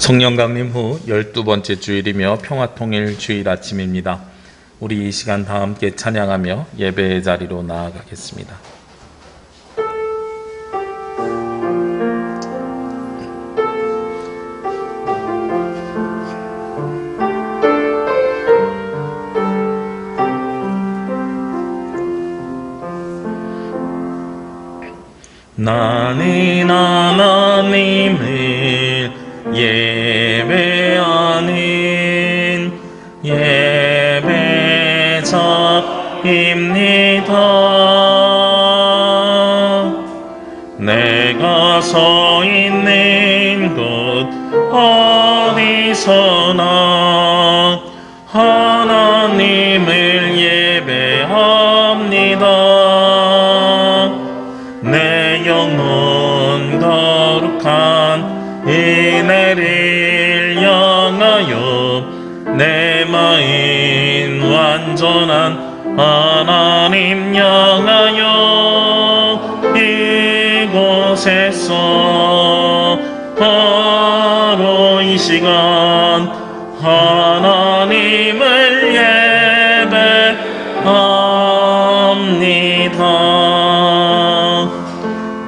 성령 강림 후 12번째 주일이며 평화통일 주일 아침입니다. 우리 이 시간 다 함께 찬양하며 예배의 자리로 나아가겠습니다. 나는 하나님을 예배하는 예배자입니다. 내가 서 있는 곳 어디서나 하나님을 예배합니다. 내 영혼 거룩한 은혜를 향하여 내 마음 완전한 하나님 향하여 이곳에서 바로 이 시간 하나님을 예배합니다.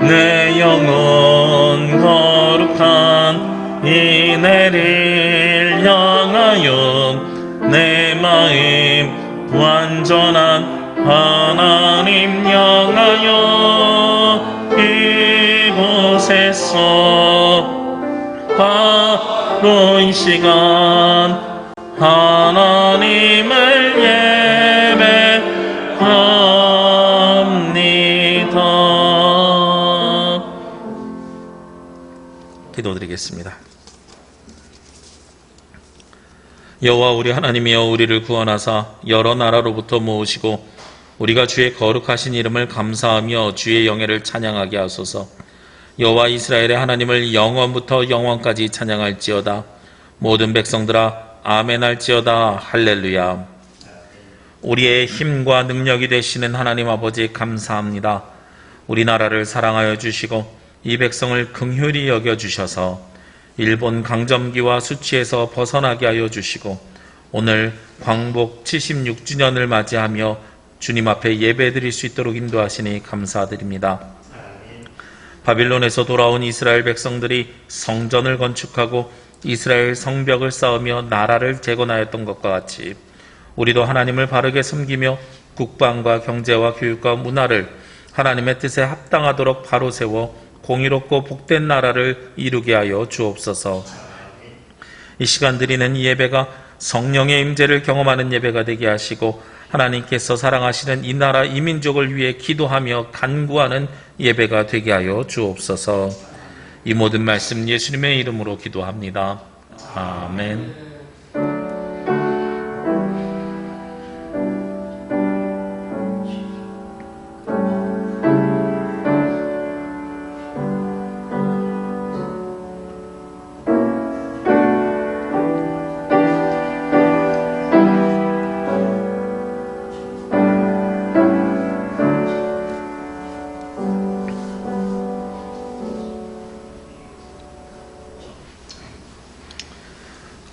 내 영혼 거룩한 은혜를 향하여 내 마음 완전한 하나님 향하여 이곳에서 바로 이 시간 하나님을 예배합니다. 기도드리겠습니다. 여호와 우리 하나님이여, 우리를 구원하사 여러 나라로부터 모으시고 우리가 주의 거룩하신 이름을 감사하며 주의 영예를 찬양하게 하소서. 여호와 이스라엘의 하나님을 영원부터 영원까지 찬양할지어다. 모든 백성들아 아멘 할지어다. 할렐루야. 우리의 힘과 능력이 되시는 하나님 아버지 감사합니다. 우리나라를 사랑하여 주시고 이 백성을 긍휼히 여겨주셔서 일본 강점기와 수치에서 벗어나게 하여 주시고 오늘 광복 76주년을 맞이하며 주님 앞에 예배드릴 수 있도록 인도하시니 감사드립니다. 바빌론에서 돌아온 이스라엘 백성들이 성전을 건축하고 이스라엘 성벽을 쌓으며 나라를 재건하였던 것과 같이 우리도 하나님을 바르게 섬기며 국방과 경제와 교육과 문화를 하나님의 뜻에 합당하도록 바로 세워 공의롭고 복된 나라를 이루게 하여 주옵소서. 이 시간 드리는 이 예배가 성령의 임재를 경험하는 예배가 되게 하시고 하나님께서 사랑하시는 이 나라 이 민족을 위해 기도하며 간구하는 예배가 되게 하여 주옵소서. 이 모든 말씀 예수님의 이름으로 기도합니다. 아멘.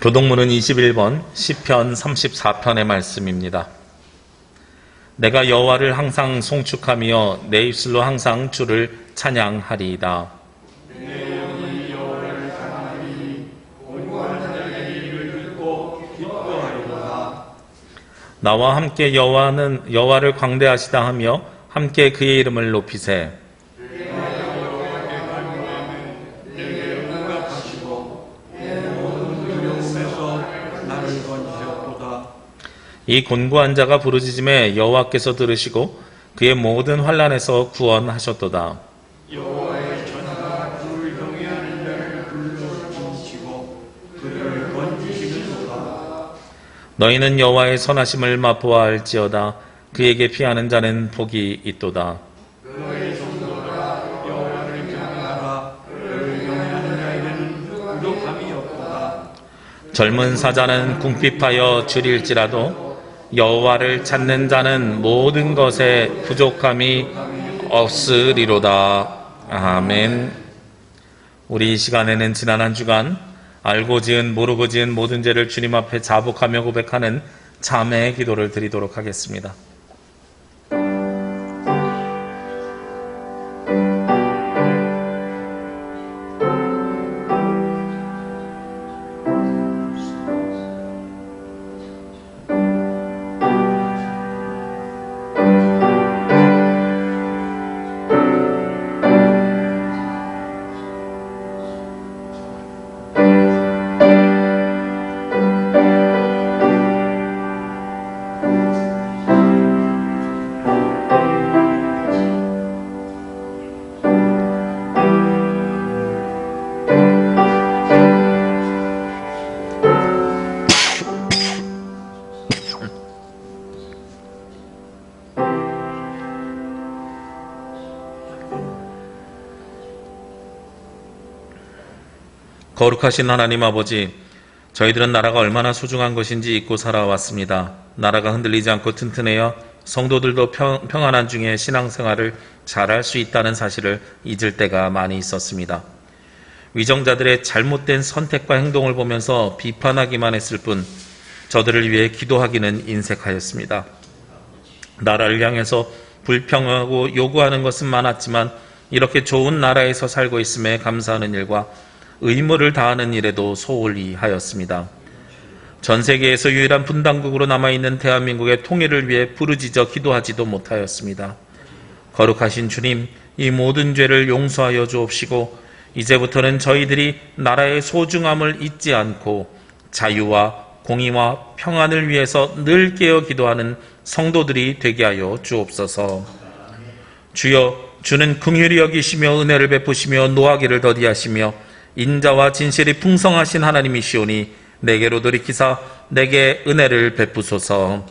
교독문은 21번 시편 34편의 말씀입니다. 내가 여호와를 항상 송축하며 내 입술로 항상 주를 찬양하리이다. 내 영혼이 여호와를 찬양하리니 곤고한 자들의 일을 듣고 기뻐하리로다. 나와 함께 여호와를 광대하시다 하며 함께 그의 이름을 높이세. 이 곤고한 자가 부르짖음에 여호와께서 들으시고 그의 모든 환난에서 구원하셨도다. 여호와의 전하가 그를 경외하는 자를 불러주시고 그를 건지시는도다. 너희는 여호와의 선하심을 맛보아할지어다. 그에게 피하는 자는 복이 있도다. 너희 성도들아 여호와를 경외하라. 그를 경외하는 자에게는 부족함이 없도다. 젊은 사자는 궁핍하여 줄일지라도 여호와를 찾는 자는 모든 것에 부족함이 없으리로다. 아멘. 우리 이 시간에는 지난 한 주간 알고 지은 모르고 지은 모든 죄를 주님 앞에 자복하며 고백하는 자매의 기도를 드리도록 하겠습니다. 거룩하신 하나님 아버지, 저희들은 나라가 얼마나 소중한 것인지 잊고 살아왔습니다. 나라가 흔들리지 않고 튼튼해야 성도들도 평안한 중에 신앙생활을 잘할 수 있다는 사실을 잊을 때가 많이 있었습니다. 위정자들의 잘못된 선택과 행동을 보면서 비판하기만 했을 뿐 저들을 위해 기도하기는 인색하였습니다. 나라를 향해서 불평하고 요구하는 것은 많았지만 이렇게 좋은 나라에서 살고 있음에 감사하는 일과 의무를 다하는 일에도 소홀히 하였습니다. 전 세계에서 유일한 분당국으로 남아있는 대한민국의 통일을 위해 부르짖어 기도하지도 못하였습니다. 거룩하신 주님, 이 모든 죄를 용서하여 주옵시고 이제부터는 저희들이 나라의 소중함을 잊지 않고 자유와 공의와 평안을 위해서 늘 깨어 기도하는 성도들이 되게 하여 주옵소서. 주여, 주는 긍휼히 여기시며 은혜를 베푸시며 노하기를 더디하시며 인자와 진실이 풍성하신 하나님이시오니 내게로 돌이키사 내게 은혜를 베푸소서.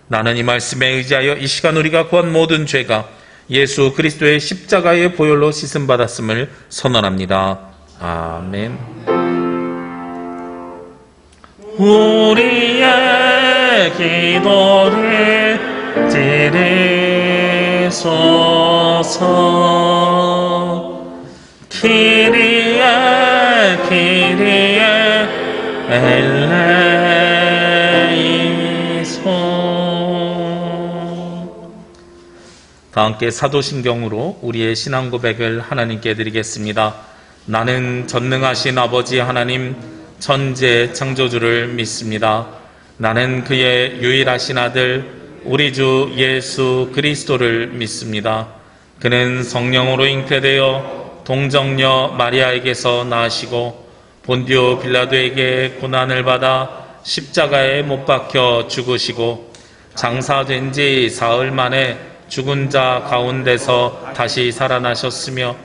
나는 이 말씀에 의지하여 이 시간 우리가 구한 모든 죄가 예수 그리스도의 십자가의 보혈로 씻음받았음을 선언합니다. 아멘. 우리의 기도를 들으소서. 키리에 엘레이소. 다 함께 사도신경으로 우리의 신앙 고백을 하나님께 드리겠습니다. 나는 전능하신 아버지 하나님 천지의 창조주를 믿습니다. 나는 그의 유일하신 아들 우리 주 예수 그리스도를 믿습니다. 그는 성령으로 잉태되어 동정녀 마리아에게서 나시고 본디오 빌라도에게 고난을 받아 십자가에 못 박혀 죽으시고 장사된 지 사흘 만에 죽은 자 가운데서 다시 살아나셨으며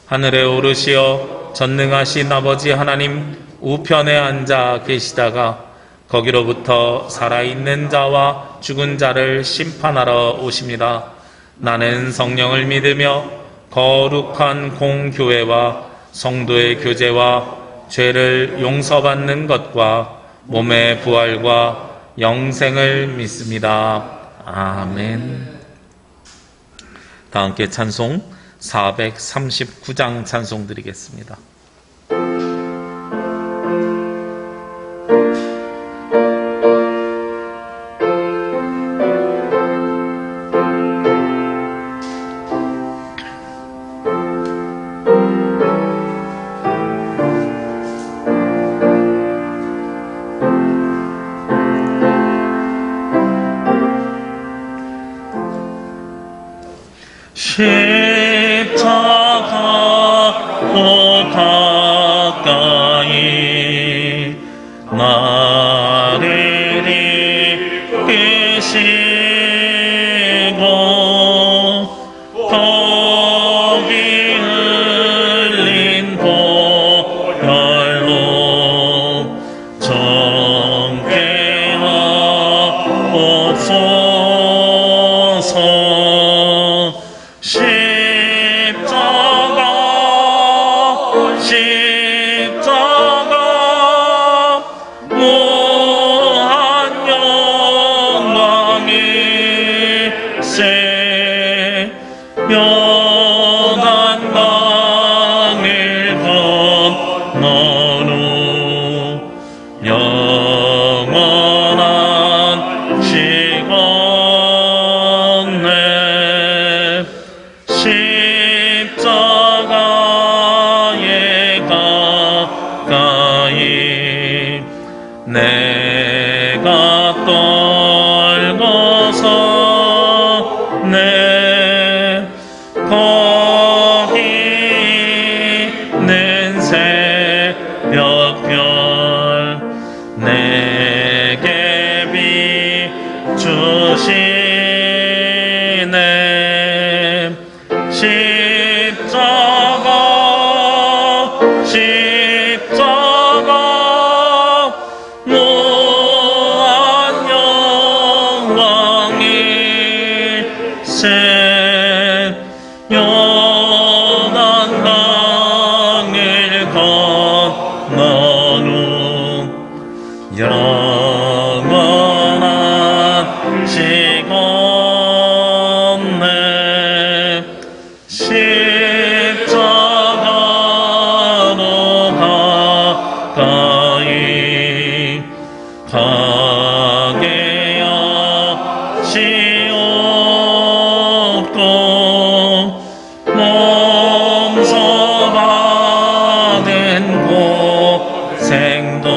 하늘에 오르시어 전능하신 아버지 하나님 우편에 앉아 계시다가 거기로부터 살아있는 자와 죽은 자를 심판하러 오십니다. 나는 성령을 믿으며 거룩한 공교회와 성도의 교제와 죄를 용서받는 것과 몸의 부활과 영생을 믿습니다. 아멘. 다 함께 찬송 439장 찬송 드리겠습니다. 십자가로 가까이 나를 이끄시고 거기 흘린 보혈로 정케 하옵소서. 십자가 무한 영광일세 영한 강을 건너로 십자가로 가까이 가게 하시옵고 몸소 받은 고생도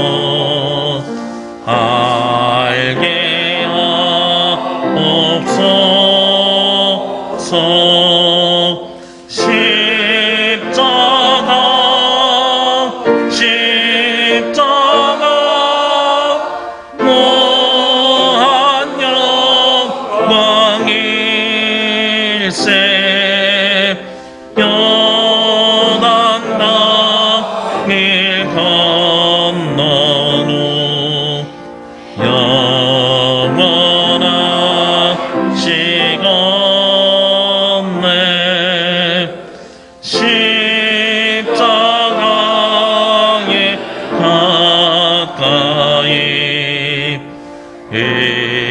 알게 하옵소서. 십자가 무한 영광일세. 연한 땅을 건넌 후 영원한 시간에 십자가에 가까이 의지하고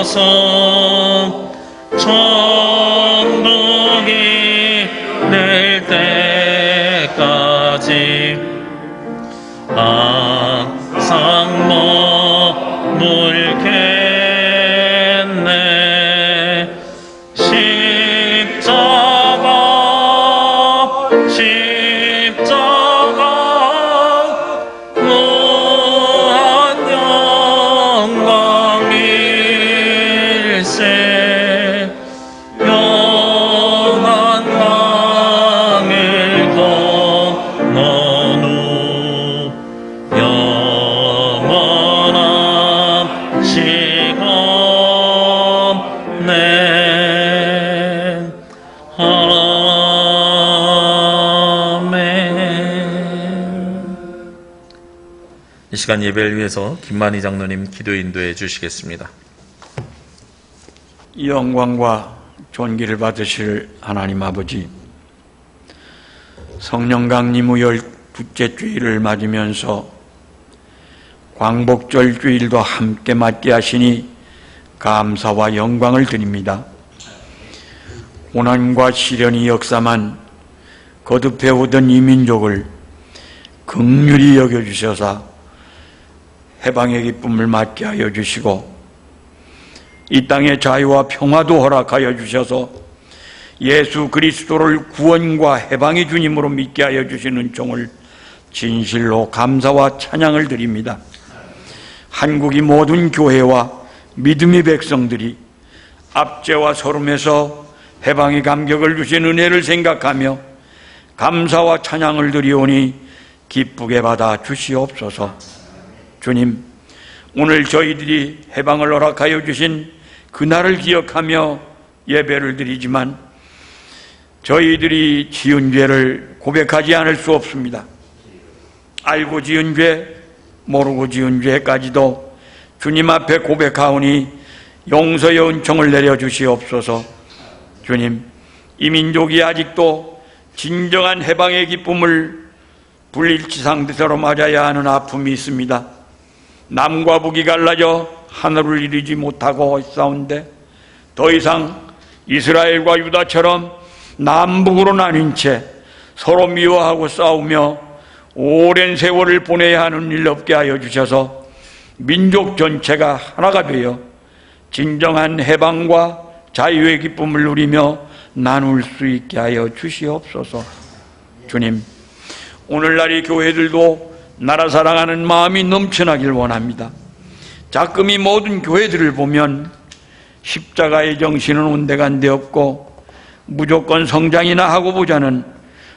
서서 천국이 될 때까지 항상 머물겠네. 십자가 무한 영광일세. 연한 강을 건넌 후 영원한 시간에 아멘. 이 시간 예배를 위해서 김만희 장로님 기도 인도해 주시겠습니다. 영광과 존귀를 받으실 하나님 아버지, 성령강림 후 12째 주일을 맞으면서 광복절 주일도 함께 맞게 하시니 감사와 영광을 드립니다. 고난과 시련이 역사만 거듭해오던 이 민족을 긍휼히 여겨주셔서 해방의 기쁨을 맞게 하여 주시고 이 땅의 자유와 평화도 허락하여 주셔서 예수 그리스도를 구원과 해방의 주님으로 믿게 하여 주시는 종을 진실로 감사와 찬양을 드립니다. 한국의 모든 교회와 믿음의 백성들이 압제와 서름에서 해방의 감격을 주신 은혜를 생각하며 감사와 찬양을 드리오니 기쁘게 받아 주시옵소서. 주님, 오늘 저희들이 해방을 허락하여 주신 그날을 기억하며 예배를 드리지만 저희들이 지은 죄를 고백하지 않을 수 없습니다. 알고 지은 죄, 모르고 지은 죄까지도 주님 앞에 고백하오니 용서의 은총을 내려주시옵소서. 주님, 이 민족이 아직도 진정한 해방의 기쁨을 불일치상대로 맞아야 하는 아픔이 있습니다. 남과 북이 갈라져 하늘을 이루지 못하고 있사온데 더 이상 이스라엘과 유다처럼 남북으로 나뉜 채 서로 미워하고 싸우며 오랜 세월을 보내야 하는 일 없게 하여 주셔서 민족 전체가 하나가 되어 진정한 해방과 자유의 기쁨을 누리며 나눌 수 있게 하여 주시옵소서. 주님, 오늘날 이 교회들도 나라 사랑하는 마음이 넘쳐나길 원합니다. 가끔 이 모든 교회들을 보면 십자가의 정신은 온데간데 없고 무조건 성장이나 하고 보자는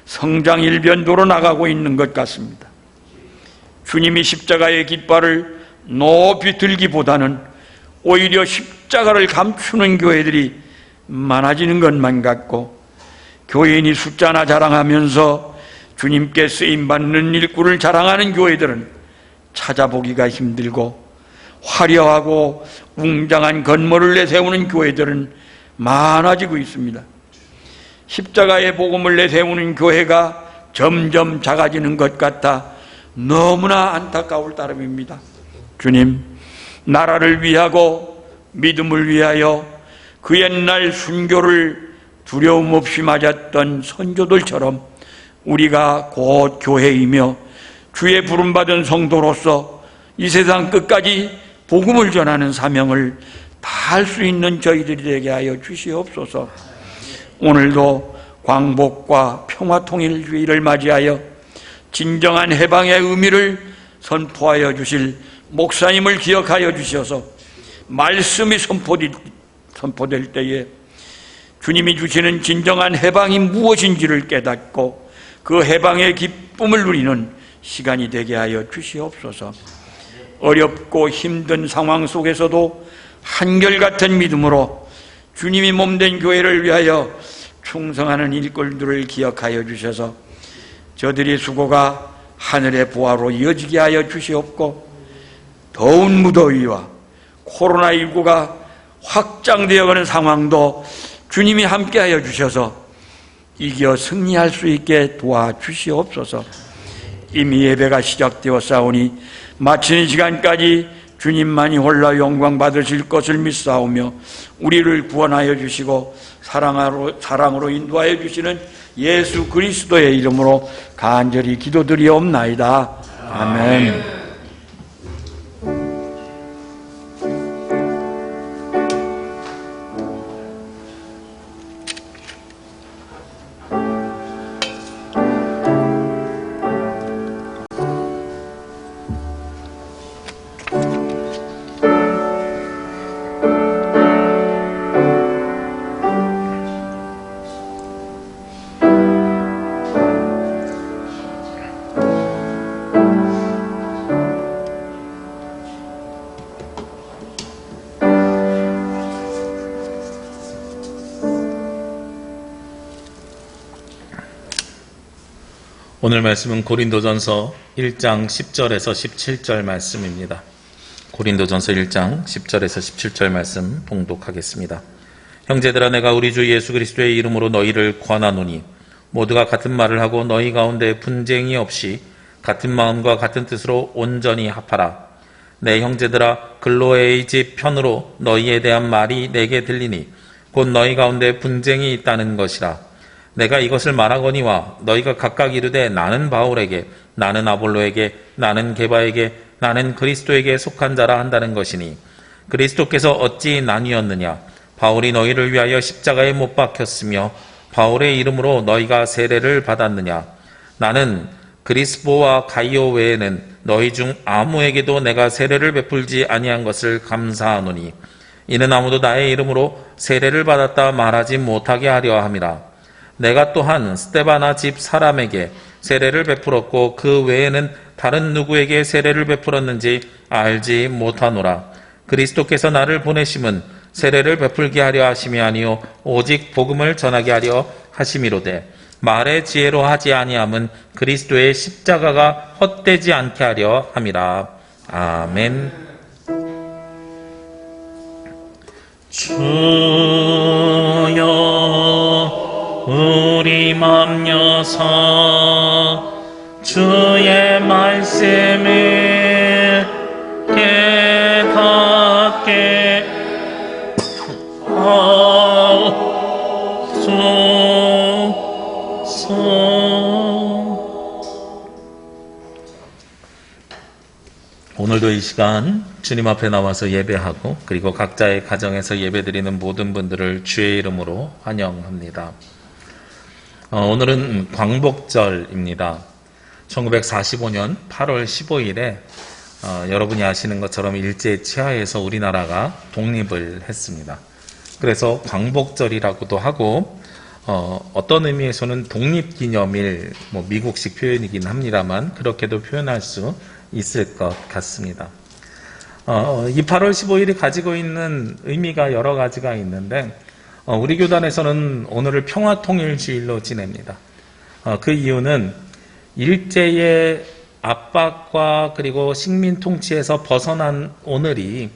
성장 일변도로 나가고 있는 것 같습니다. 주님이 십자가의 깃발을 높이 들기보다는 오히려 십자가를 감추는 교회들이 많아지는 것만 같고 교인이 숫자나 자랑하면서 주님께 쓰임받는 일꾼을 자랑하는 교회들은 찾아보기가 힘들고 화려하고 웅장한 건물을 내세우는 교회들은 많아지고 있습니다. 십자가의 복음을 내세우는 교회가 점점 작아지는 것 같아 너무나 안타까울 따름입니다. 주님, 나라를 위하고 믿음을 위하여 그 옛날 순교를 두려움 없이 맞았던 선조들처럼 우리가 곧 교회이며 주의 부름받은 성도로서 이 세상 끝까지 복음을 전하는 사명을 다할 수 있는 저희들이 되게 하여 주시옵소서. 오늘도 광복과 평화통일주의를 맞이하여 진정한 해방의 의미를 선포하여 주실 목사님을 기억하여 주셔서 말씀이 선포될 때에 주님이 주시는 진정한 해방이 무엇인지를 깨닫고 그 해방의 기쁨을 누리는 시간이 되게 하여 주시옵소서. 어렵고 힘든 상황 속에서도 한결같은 믿음으로 주님이 몸된 교회를 위하여 충성하는 일꾼들을 기억하여 주셔서 저들의 수고가 하늘의 보화로 이어지게 하여 주시옵고, 더운 무더위와 코로나19가 확장되어가는 상황도 주님이 함께하여 주셔서 이겨 승리할 수 있게 도와주시옵소서. 이미 예배가 시작되었사오니 마치는 시간까지 주님만이 홀라 영광 받으실 것을 믿사오며 우리를 구원하여 주시고 사랑으로 인도하여 주시는 예수 그리스도의 이름으로 간절히 기도드리옵나이다. 아멘. 오늘 말씀은 고린도전서 1장 10절에서 17절 말씀입니다. 고린도전서 1장 10절에서 17절 말씀 봉독하겠습니다. 형제들아, 내가 우리 주 예수 그리스도의 이름으로 너희를 권하노니 모두가 같은 말을 하고 너희 가운데 분쟁이 없이 같은 마음과 같은 뜻으로 온전히 합하라. 내 형제들아, 글로에의 집 편으로 너희에 대한 말이 내게 들리니 곧 너희 가운데 분쟁이 있다는 것이라. 내가 이것을 말하거니와 너희가 각각 이르되 나는 바울에게, 나는 아볼로에게, 나는 게바에게, 나는 그리스도에게 속한 자라 한다는 것이니, 그리스도께서 어찌 나뉘었느냐? 바울이 너희를 위하여 십자가에 못 박혔으며 바울의 이름으로 너희가 세례를 받았느냐? 나는 그리스보와 가이오 외에는 너희 중 아무에게도 내가 세례를 베풀지 아니한 것을 감사하노니, 이는 아무도 나의 이름으로 세례를 받았다 말하지 못하게 하려 함이라. 내가 또한 스데바나 집 사람에게 세례를 베풀었고 그 외에는 다른 누구에게 세례를 베풀었는지 알지 못하노라. 그리스도께서 나를 보내심은 세례를 베풀게 하려 하심이 아니요 오직 복음을 전하게 하려 하심이로되, 말의 지혜로 하지 아니함은 그리스도의 십자가가 헛되지 않게 하려 함이라. 아멘. 주여 우리 맘 여서 주의 말씀을 깨닫게 하소서. 오늘도 이 시간 주님 앞에 나와서 예배하고 그리고 각자의 가정에서 예배드리는 모든 분들을 주의 이름으로 환영합니다. 오늘은 광복절입니다. 1945년 8월 15일에 여러분이 아시는 것처럼 일제 치하에서 우리나라가 독립을 했습니다. 그래서 광복절이라고도 하고 어떤 의미에서는 독립기념일, 미국식 표현이긴 합니다만 그렇게도 표현할 수 있을 것 같습니다. 이 8월 15일이 가지고 있는 의미가 여러 가지가 있는데 우리 교단에서는 오늘을 평화통일주일로 지냅니다. 그 이유는 일제의 압박과 그리고 식민 통치에서 벗어난 오늘이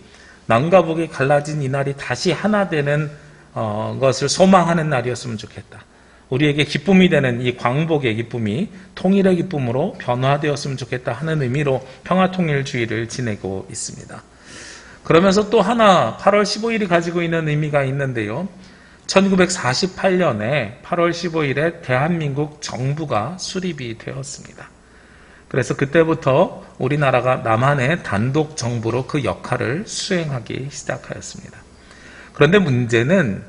남과 북이 갈라진 이날이 다시 하나 되는 것을 소망하는 날이었으면 좋겠다. 우리에게 기쁨이 되는 이 광복의 기쁨이 통일의 기쁨으로 변화되었으면 좋겠다 하는 의미로 평화통일주의를 지내고 있습니다. 그러면서 또 하나 8월 15일이 가지고 있는 의미가 있는데요. 1948년에 8월 15일에 대한민국 정부가 수립이 되었습니다. 그래서 그때부터 우리나라가 남한의 단독 정부로 그 역할을 수행하기 시작하였습니다. 그런데 문제는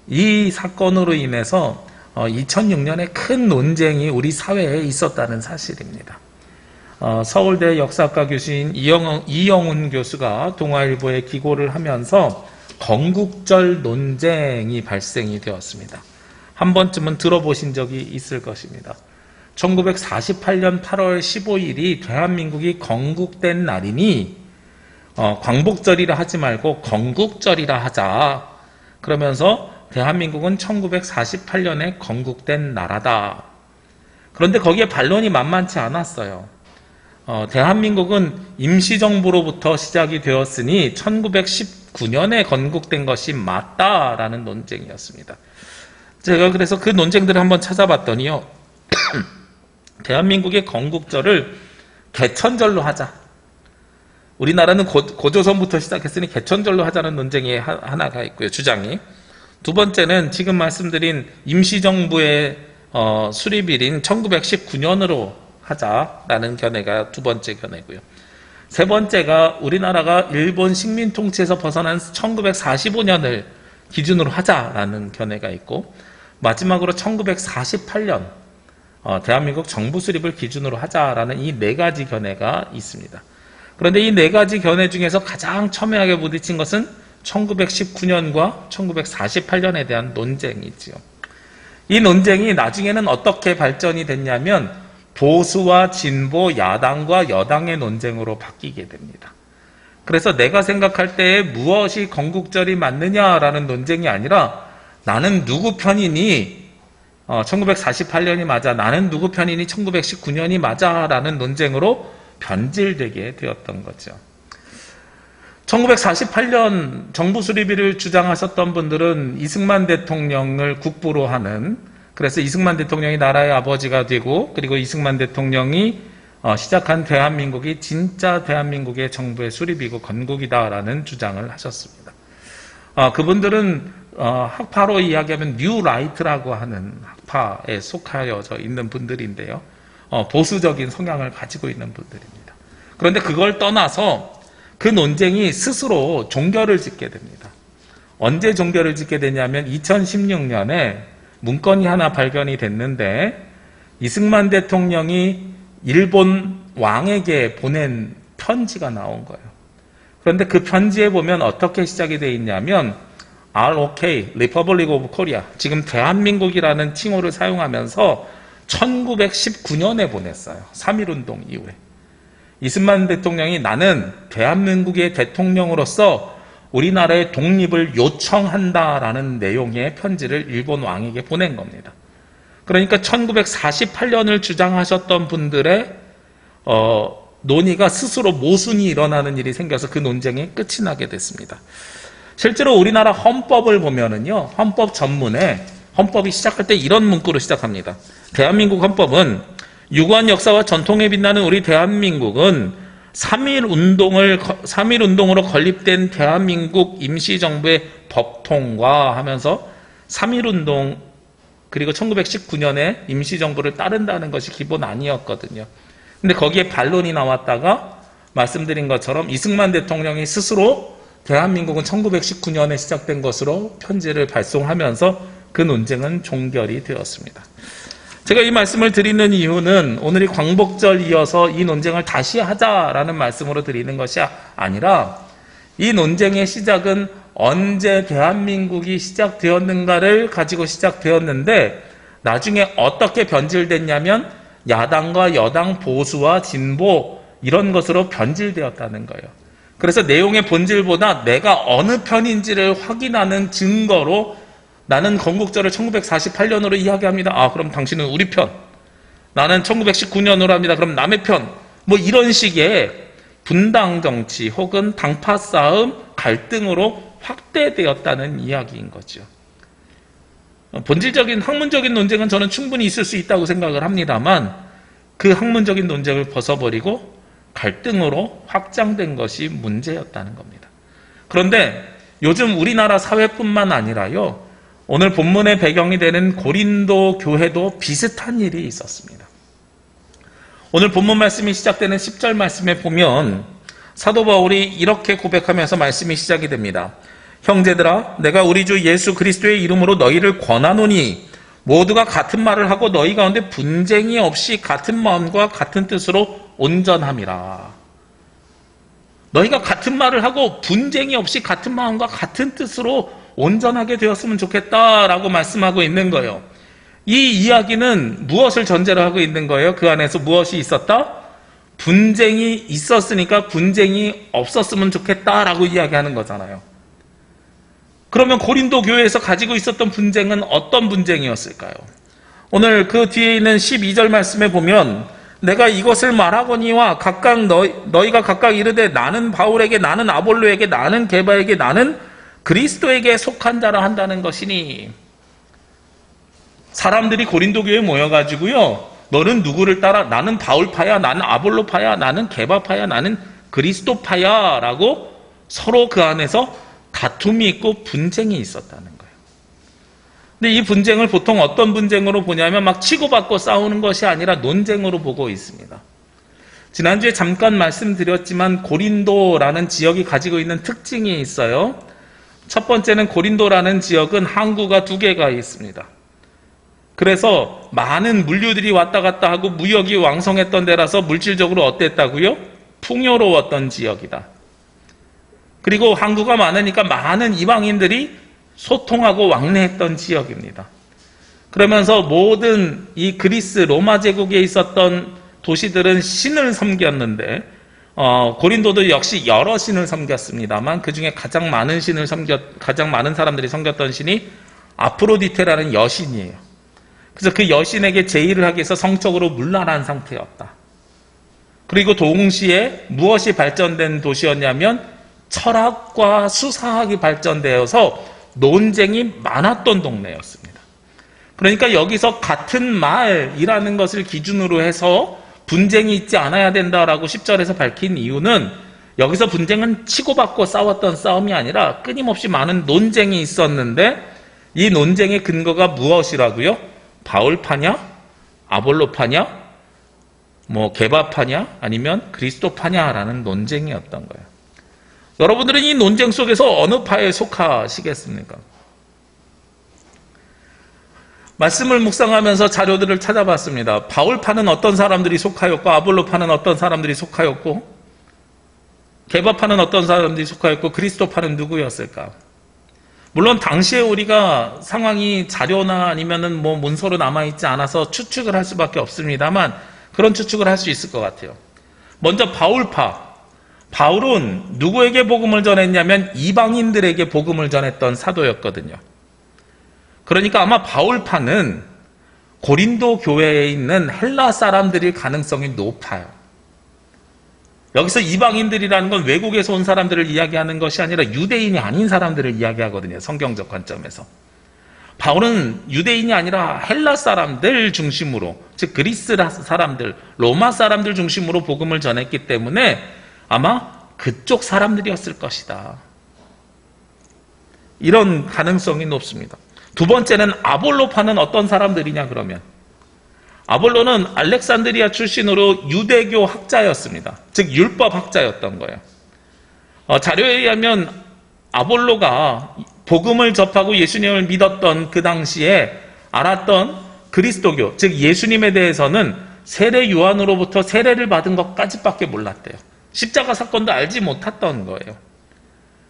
이 사건으로 인해서 2006년에 큰 논쟁이 우리 사회에 있었다는 사실입니다. 서울대 역사학과 교수인 이영훈 교수가 동아일보에 기고를 하면서 건국절 논쟁이 발생이 되었습니다. 한 번쯤은 들어보신 적이 있을 것입니다. 1948년 8월 15일이 대한민국이 건국된 날이니 광복절이라 하지 말고 건국절이라 하자. 그러면서 대한민국은 1948년에 건국된 나라다. 그런데 거기에 반론이 만만치 않았어요. 대한민국은 임시정부로부터 시작이 되었으니 1919년에 건국된 것이 맞다라는 논쟁이었습니다. 제가 그래서 그 논쟁들을 한번 찾아봤더니요. 대한민국의 건국절을 개천절로 하자. 우리나라는 고조선부터 시작했으니 개천절로 하자는 논쟁이 하나가 있고요. 주장이. 두 번째는 지금 말씀드린 임시정부의 수립일인 1919년으로 하자라는 견해가 두 번째 견해고요. 세 번째가 우리나라가 일본 식민 통치에서 벗어난 1945년을 기준으로 하자라는 견해가 있고, 마지막으로 1948년 대한민국 정부 수립을 기준으로 하자라는 이 네 가지 견해가 있습니다. 그런데 이 네 가지 견해 중에서 가장 첨예하게 부딪힌 것은 1919년과 1948년에 대한 논쟁이지요. 이 논쟁이 나중에는 어떻게 발전이 됐냐면 보수와 진보, 야당과 여당의 논쟁으로 바뀌게 됩니다. 그래서 내가 생각할 때에 무엇이 건국절이 맞느냐라는 논쟁이 아니라 나는 누구 편이니 1948년이 맞아, 나는 누구 편이니 1919년이 맞아라는 논쟁으로 변질되게 되었던 거죠. 1948년 정부 수립일을 주장하셨던 분들은 이승만 대통령을 국부로 하는, 그래서 이승만 대통령이 나라의 아버지가 되고, 그리고 이승만 대통령이 시작한 대한민국이 진짜 대한민국의 정부의 수립이고 건국이다라는 주장을 하셨습니다. 그분들은 학파로 이야기하면 뉴 라이트라고 하는 학파에 속하여져 있는 분들인데요. 보수적인 성향을 가지고 있는 분들입니다. 그런데 그걸 떠나서 그 논쟁이 스스로 종결을 짓게 됩니다. 언제 종결을 짓게 되냐면 2016년에 문건이 하나 발견이 됐는데, 이승만 대통령이 일본 왕에게 보낸 편지가 나온 거예요. 그런데 그 편지에 보면 어떻게 시작이 되어 있냐면 ROK, Republic of Korea, 지금 대한민국이라는 칭호를 사용하면서 1919년에 보냈어요. 3.1운동 이후에. 이승만 대통령이 나는 대한민국의 대통령으로서 우리나라의 독립을 요청한다라는 내용의 편지를 일본 왕에게 보낸 겁니다. 그러니까 1948년을 주장하셨던 분들의 논의가 스스로 모순이 일어나는 일이 생겨서 그 논쟁이 끝이 나게 됐습니다. 실제로 우리나라 헌법을 보면은요, 헌법 전문에 헌법이 시작할 때 이런 문구로 시작합니다. 대한민국 헌법은 유구한 역사와 전통에 빛나는 우리 대한민국은 3.1운동으로 건립된 대한민국 임시정부의 법통과 하면서 3.1운동 그리고 1919년에 임시정부를 따른다는 것이 기본 아니었거든요. 근데 거기에 반론이 나왔다가 말씀드린 것처럼 이승만 대통령이 스스로 대한민국은 1919년에 시작된 것으로 편지를 발송하면서 그 논쟁은 종결이 되었습니다. 제가 이 말씀을 드리는 이유는 오늘이 광복절이어서 이 논쟁을 다시 하자라는 말씀으로 드리는 것이 아니라, 이 논쟁의 시작은 언제 대한민국이 시작되었는가를 가지고 시작되었는데 나중에 어떻게 변질됐냐면 야당과 여당, 보수와 진보 이런 것으로 변질되었다는 거예요. 그래서 내용의 본질보다 내가 어느 편인지를 확인하는 증거로 나는 건국절을 1948년으로 이야기합니다. 그럼 당신은 우리 편. 나는 1919년으로 합니다. 그럼 남의 편. 뭐 이런 식의 분당 정치 혹은 당파 싸움, 갈등으로 확대되었다는 이야기인 거죠. 본질적인 학문적인 논쟁은 저는 충분히 있을 수 있다고 생각을 합니다만, 그 학문적인 논쟁을 벗어버리고 갈등으로 확장된 것이 문제였다는 겁니다. 그런데 요즘 우리나라 사회뿐만 아니라요, 오늘 본문의 배경이 되는 고린도 교회도 비슷한 일이 있었습니다. 오늘 본문 말씀이 시작되는 10절 말씀에 보면 사도 바울이 이렇게 고백하면서 말씀이 시작이 됩니다. 형제들아, 내가 우리 주 예수 그리스도의 이름으로 너희를 권하노니 모두가 같은 말을 하고 너희 가운데 분쟁이 없이 같은 마음과 같은 뜻으로 온전함이라. 너희가 같은 말을 하고 분쟁이 없이 같은 마음과 같은 뜻으로 온전하게 되었으면 좋겠다라고 말씀하고 있는 거예요. 이 이야기는 무엇을 전제로 하고 있는 거예요? 그 안에서 무엇이 있었다? 분쟁이 있었으니까 분쟁이 없었으면 좋겠다라고 이야기하는 거잖아요. 그러면 고린도 교회에서 가지고 있었던 분쟁은 어떤 분쟁이었을까요? 오늘 그 뒤에 있는 12절 말씀에 보면 내가 이것을 말하거니와 각각 너희가 각각 이르되 나는 바울에게, 나는 아볼로에게, 나는 게바에게, 나는 그리스도에게 속한 자라 한다는 것이니, 사람들이 고린도 교회에 모여가지고요, 너는 누구를 따라? 나는 바울파야, 나는 아볼로파야, 나는 게바파야, 나는 그리스도파야 라고 서로 그 안에서 다툼이 있고 분쟁이 있었다는 거예요. 근데 이 분쟁을 보통 어떤 분쟁으로 보냐면 막 치고받고 싸우는 것이 아니라 논쟁으로 보고 있습니다. 지난주에 잠깐 말씀드렸지만 고린도라는 지역이 가지고 있는 특징이 있어요. 첫 번째는 고린도라는 지역은 항구가 2개가 있습니다. 그래서 많은 물류들이 왔다 갔다 하고 무역이 왕성했던 데라서 물질적으로 어땠다고요? 풍요로웠던 지역이다. 그리고 항구가 많으니까 많은 이방인들이 소통하고 왕래했던 지역입니다. 그러면서 모든 이 그리스 로마 제국에 있었던 도시들은 신을 섬겼는데 고린도도 역시 여러 신을 섬겼습니다만 그 중에 가장 많은 사람들이 섬겼던 신이 아프로디테라는 여신이에요. 그래서 그 여신에게 제의를 하기 위해서 성적으로 문란한 상태였다. 그리고 동시에 무엇이 발전된 도시였냐면 철학과 수사학이 발전되어서 논쟁이 많았던 동네였습니다. 그러니까 여기서 같은 말이라는 것을 기준으로 해서 분쟁이 있지 않아야 된다라고 10절에서 밝힌 이유는 여기서 분쟁은 치고받고 싸웠던 싸움이 아니라 끊임없이 많은 논쟁이 있었는데 이 논쟁의 근거가 무엇이라고요? 바울파냐? 아볼로파냐? 게바파냐? 아니면 그리스도파냐라는 논쟁이었던 거예요. 여러분들은 이 논쟁 속에서 어느 파에 속하시겠습니까? 말씀을 묵상하면서 자료들을 찾아봤습니다. 바울파는 어떤 사람들이 속하였고, 아볼로파는 어떤 사람들이 속하였고, 게바파는 어떤 사람들이 속하였고, 그리스도파는 누구였을까? 물론 당시에 우리가 상황이 자료나 아니면은 문서로 남아있지 않아서 추측을 할 수밖에 없습니다만 그런 추측을 할 수 있을 것 같아요. 먼저 바울파. 바울은 누구에게 복음을 전했냐면 이방인들에게 복음을 전했던 사도였거든요. 그러니까 아마 바울파는 고린도 교회에 있는 헬라 사람들일 가능성이 높아요. 여기서 이방인들이라는 건 외국에서 온 사람들을 이야기하는 것이 아니라 유대인이 아닌 사람들을 이야기하거든요. 성경적 관점에서. 바울은 유대인이 아니라 헬라 사람들 중심으로, 즉 그리스 사람들, 로마 사람들 중심으로 복음을 전했기 때문에 아마 그쪽 사람들이었을 것이다. 이런 가능성이 높습니다. 두 번째는 아볼로파는 어떤 사람들이냐 그러면 아볼로는 알렉산드리아 출신으로 유대교 학자였습니다. 즉 율법 학자였던 거예요. 자료에 의하면 아볼로가 복음을 접하고 예수님을 믿었던 그 당시에 알았던 그리스도교, 즉 예수님에 대해서는 세례 요한으로부터 세례를 받은 것까지밖에 몰랐대요. 십자가 사건도 알지 못했던 거예요.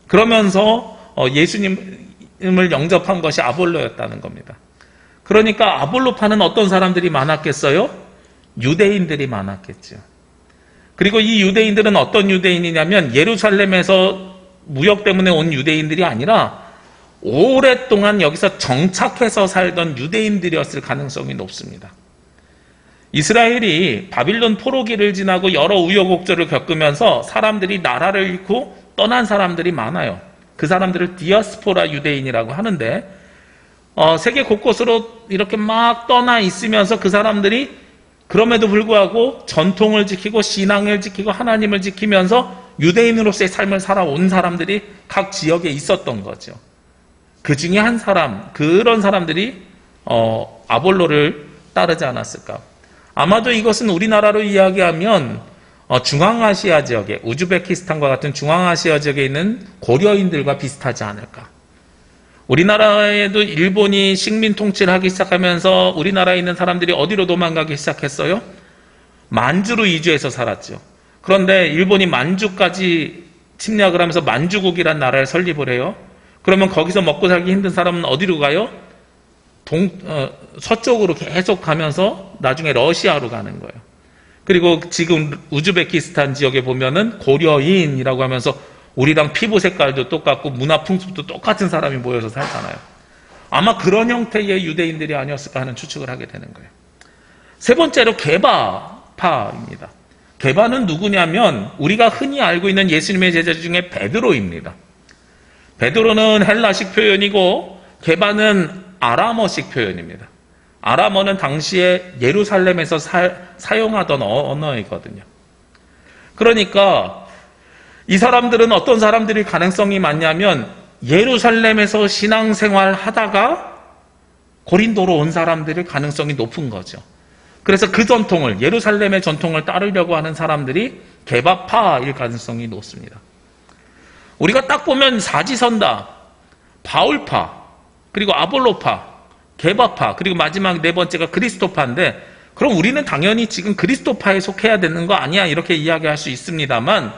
그러면서 예수님을 영접한 것이 아볼로였다는 겁니다. 그러니까 아볼로파는 어떤 사람들이 많았겠어요? 유대인들이 많았겠죠. 그리고 이 유대인들은 어떤 유대인이냐면 예루살렘에서 무역 때문에 온 유대인들이 아니라 오랫동안 여기서 정착해서 살던 유대인들이었을 가능성이 높습니다. 이스라엘이 바빌론 포로기를 지나고 여러 우여곡절을 겪으면서 사람들이 나라를 잃고 떠난 사람들이 많아요. 그 사람들을 디아스포라 유대인이라고 하는데 세계 곳곳으로 이렇게 막 떠나 있으면서 그 사람들이 그럼에도 불구하고 전통을 지키고 신앙을 지키고 하나님을 지키면서 유대인으로서의 삶을 살아온 사람들이 각 지역에 있었던 거죠. 그 중에 한 사람, 그런 사람들이 아볼로를 따르지 않았을까. 아마도 이것은 우리나라로 이야기하면 중앙아시아 지역에, 우즈베키스탄과 같은 중앙아시아 지역에 있는 고려인들과 비슷하지 않을까. 우리나라에도 일본이 식민 통치를 하기 시작하면서 우리나라에 있는 사람들이 어디로 도망가기 시작했어요? 만주로 이주해서 살았죠. 그런데 일본이 만주까지 침략을 하면서 만주국이라는 나라를 설립을 해요. 그러면 거기서 먹고 살기 힘든 사람은 어디로 가요? 서쪽으로 계속 가면서 나중에 러시아로 가는 거예요. 그리고 지금 우즈베키스탄 지역에 보면은 고려인이라고 하면서 우리랑 피부 색깔도 똑같고 문화 풍습도 똑같은 사람이 모여서 살잖아요. 아마 그런 형태의 유대인들이 아니었을까 하는 추측을 하게 되는 거예요. 세 번째로 게바파입니다. 게바는 누구냐면 우리가 흔히 알고 있는 예수님의 제자 중에 베드로입니다. 베드로는 헬라식 표현이고 게바는 아람어식 표현입니다. 아람어는 당시에 예루살렘에서 사용하던 언어이거든요. 그러니까 이 사람들은 어떤 사람들일 가능성이 많냐면 예루살렘에서 신앙생활 하다가 고린도로 온 사람들일 가능성이 높은 거죠. 그래서 그 전통을, 예루살렘의 전통을 따르려고 하는 사람들이 게바파일 가능성이 높습니다. 우리가 딱 보면 사지선다, 바울파, 그리고 아볼로파, 게바파, 그리고 마지막 네 번째가 그리스도파인데, 그럼 우리는 당연히 지금 그리스도파에 속해야 되는 거 아니야? 이렇게 이야기할 수 있습니다만,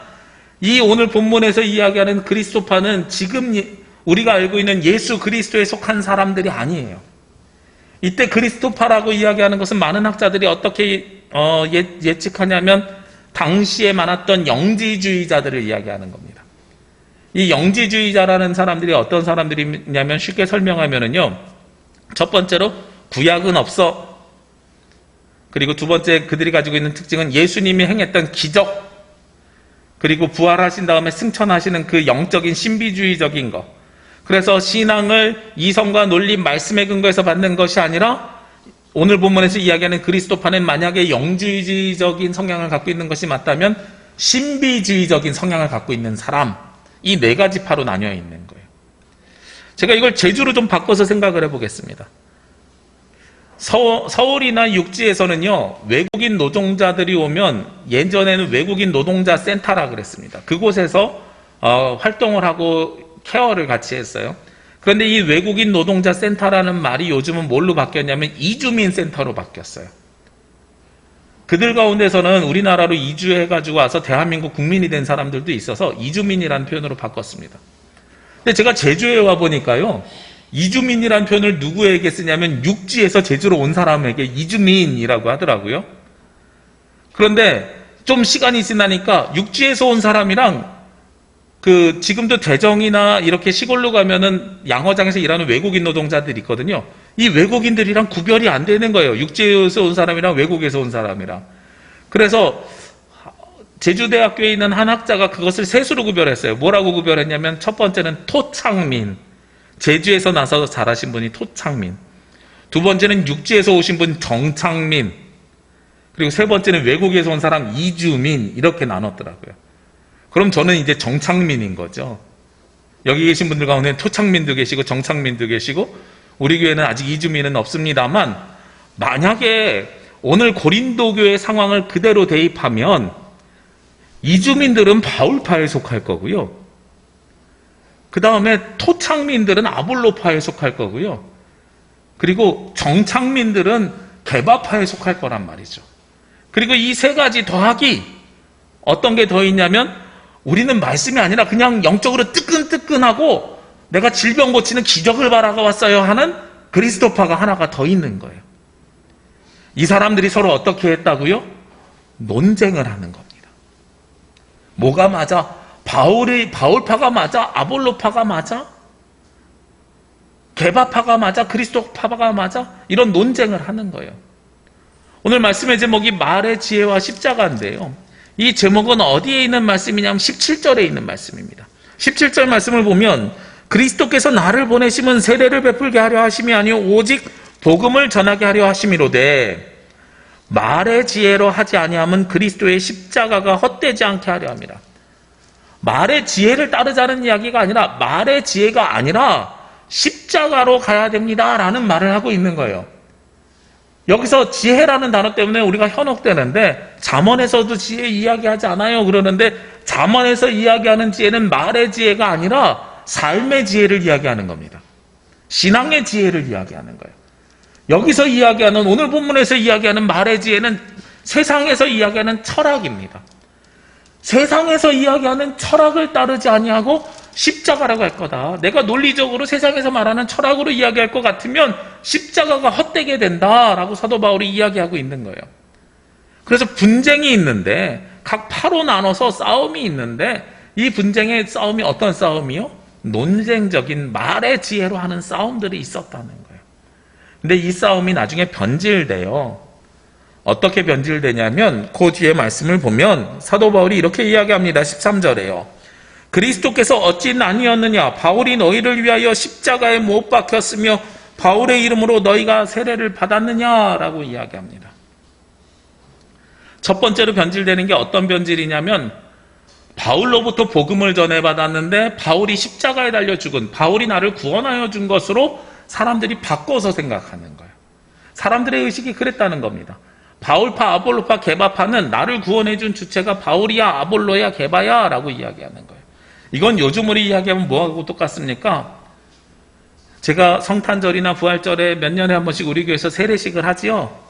이 오늘 본문에서 이야기하는 그리스도파는 지금 우리가 알고 있는 예수 그리스도에 속한 사람들이 아니에요. 이때 그리스도파라고 이야기하는 것은 많은 학자들이 어떻게 예측하냐면 당시에 많았던 영지주의자들을 이야기하는 겁니다. 이 영지주의자라는 사람들이 어떤 사람들이냐면 쉽게 설명하면은요, 첫 번째로 구약은 없어. 그리고 두 번째 그들이 가지고 있는 특징은 예수님이 행했던 기적, 그리고 부활하신 다음에 승천하시는 그 영적인 신비주의적인 것. 그래서 신앙을 이성과 논리, 말씀의 근거에서 받는 것이 아니라 오늘 본문에서 이야기하는 그리스도파는 만약에 영주의적인 성향을 갖고 있는 것이 맞다면 신비주의적인 성향을 갖고 있는 사람, 이 네 가지 파로 나뉘어 있는 거예요. 제가 이걸 제주로 좀 바꿔서 생각을 해보겠습니다. 서울이나 육지에서는요, 외국인 노동자들이 오면 예전에는 외국인 노동자 센터라 그랬습니다. 그곳에서 활동을 하고 케어를 같이 했어요. 그런데 이 외국인 노동자 센터라는 말이 요즘은 뭘로 바뀌었냐면 이주민 센터로 바뀌었어요. 그들 가운데서는 우리나라로 이주해가지고 와서 대한민국 국민이 된 사람들도 있어서 이주민이라는 표현으로 바꿨습니다. 근데 제가 제주에 와 보니까요, 이주민이라는 표현을 누구에게 쓰냐면 육지에서 제주로 온 사람에게 이주민이라고 하더라고요. 그런데 좀 시간이 지나니까 육지에서 온 사람이랑 지금도 대정이나 이렇게 시골로 가면은 양어장에서 일하는 외국인 노동자들이 있거든요. 이 외국인들이랑 구별이 안 되는 거예요. 육지에서 온 사람이랑 외국에서 온 사람이랑. 그래서 제주대학교에 있는 한 학자가 그것을 셋으로 구별했어요. 뭐라고 구별했냐면 첫 번째는 토착민. 제주에서 나서 자라신 분이 토착민. 두 번째는 육지에서 오신 분 정착민. 그리고 세 번째는 외국에서 온 사람 이주민. 이렇게 나눴더라고요. 그럼 저는 이제 정착민인 거죠. 여기 계신 분들 가운데 토착민도 계시고 정착민도 계시고 우리 교회는 아직 이주민은 없습니다만 만약에 오늘 고린도 교회 상황을 그대로 대입하면 이주민들은 바울파에 속할 거고요. 그 다음에 토착민들은 아볼로파에 속할 거고요. 그리고 정착민들은 게바파에 속할 거란 말이죠. 그리고 이 세 가지 더하기 어떤 게 더 있냐면 우리는 말씀이 아니라 그냥 영적으로 뜨끈뜨끈하고 내가 질병 고치는 기적을 바라고 왔어요 하는 그리스도파가 하나가 더 있는 거예요. 이 사람들이 서로 어떻게 했다고요? 논쟁을 하는 겁니다. 뭐가 맞아? 바울파가 맞아? 아볼로파가 맞아? 게바파가 맞아? 그리스도파가 맞아? 이런 논쟁을 하는 거예요. 오늘 말씀의 제목이 말의 지혜와 십자가인데요. 이 제목은 어디에 있는 말씀이냐면 17절에 있는 말씀입니다. 17절 말씀을 보면 그리스도께서 나를 보내심은 세례를 베풀게 하려 하심이 아니요 오직 복음을 전하게 하려 하심이로되 말의 지혜로 하지 아니함은 그리스도의 십자가가 헛되지 않게 하려 함이라. 말의 지혜를 따르자는 이야기가 아니라 말의 지혜가 아니라 십자가로 가야 됩니다라는 말을 하고 있는 거예요. 여기서 지혜라는 단어 때문에 우리가 현혹되는데 잠언에서도 지혜 이야기하지 않아요 그러는데 잠언에서 이야기하는 지혜는 말의 지혜가 아니라 삶의 지혜를 이야기하는 겁니다. 신앙의 지혜를 이야기하는 거예요. 여기서 이야기하는 오늘 본문에서 이야기하는 말의 지혜는 세상에서 이야기하는 철학입니다. 세상에서 이야기하는 철학을 따르지 아니하고 십자가라고 할 거다. 내가 논리적으로 세상에서 말하는 철학으로 이야기할 것 같으면 십자가가 헛되게 된다라고 사도 바울이 이야기하고 있는 거예요. 그래서 분쟁이 있는데 각 파로 나눠서 싸움이 있는데 이 분쟁의 싸움이 어떤 싸움이요? 논쟁적인 말의 지혜로 하는 싸움들이 있었다는 거예요. 근데 이 싸움이 나중에 변질돼요. 어떻게 변질되냐면 그 뒤에 말씀을 보면 사도 바울이 이렇게 이야기합니다. 13절에요. 그리스도께서 어찌 아니었느냐? 바울이 너희를 위하여 십자가에 못 박혔으며 바울의 이름으로 너희가 세례를 받았느냐라고 이야기합니다. 첫 번째로 변질되는 게 어떤 변질이냐면 바울로부터 복음을 전해받았는데 바울이 십자가에 달려 죽은 바울이 나를 구원하여 준 것으로 사람들이 바꿔서 생각하는 거예요. 사람들의 의식이 그랬다는 겁니다. 바울파, 아볼로파, 게바파는 나를 구원해 준 주체가 바울이야, 아볼로야, 게바야 라고 이야기하는 거예요. 이건 요즘 우리 이야기하면 뭐하고 똑같습니까? 제가 성탄절이나 부활절에 몇 년에 한 번씩 우리 교회에서 세례식을 하지요.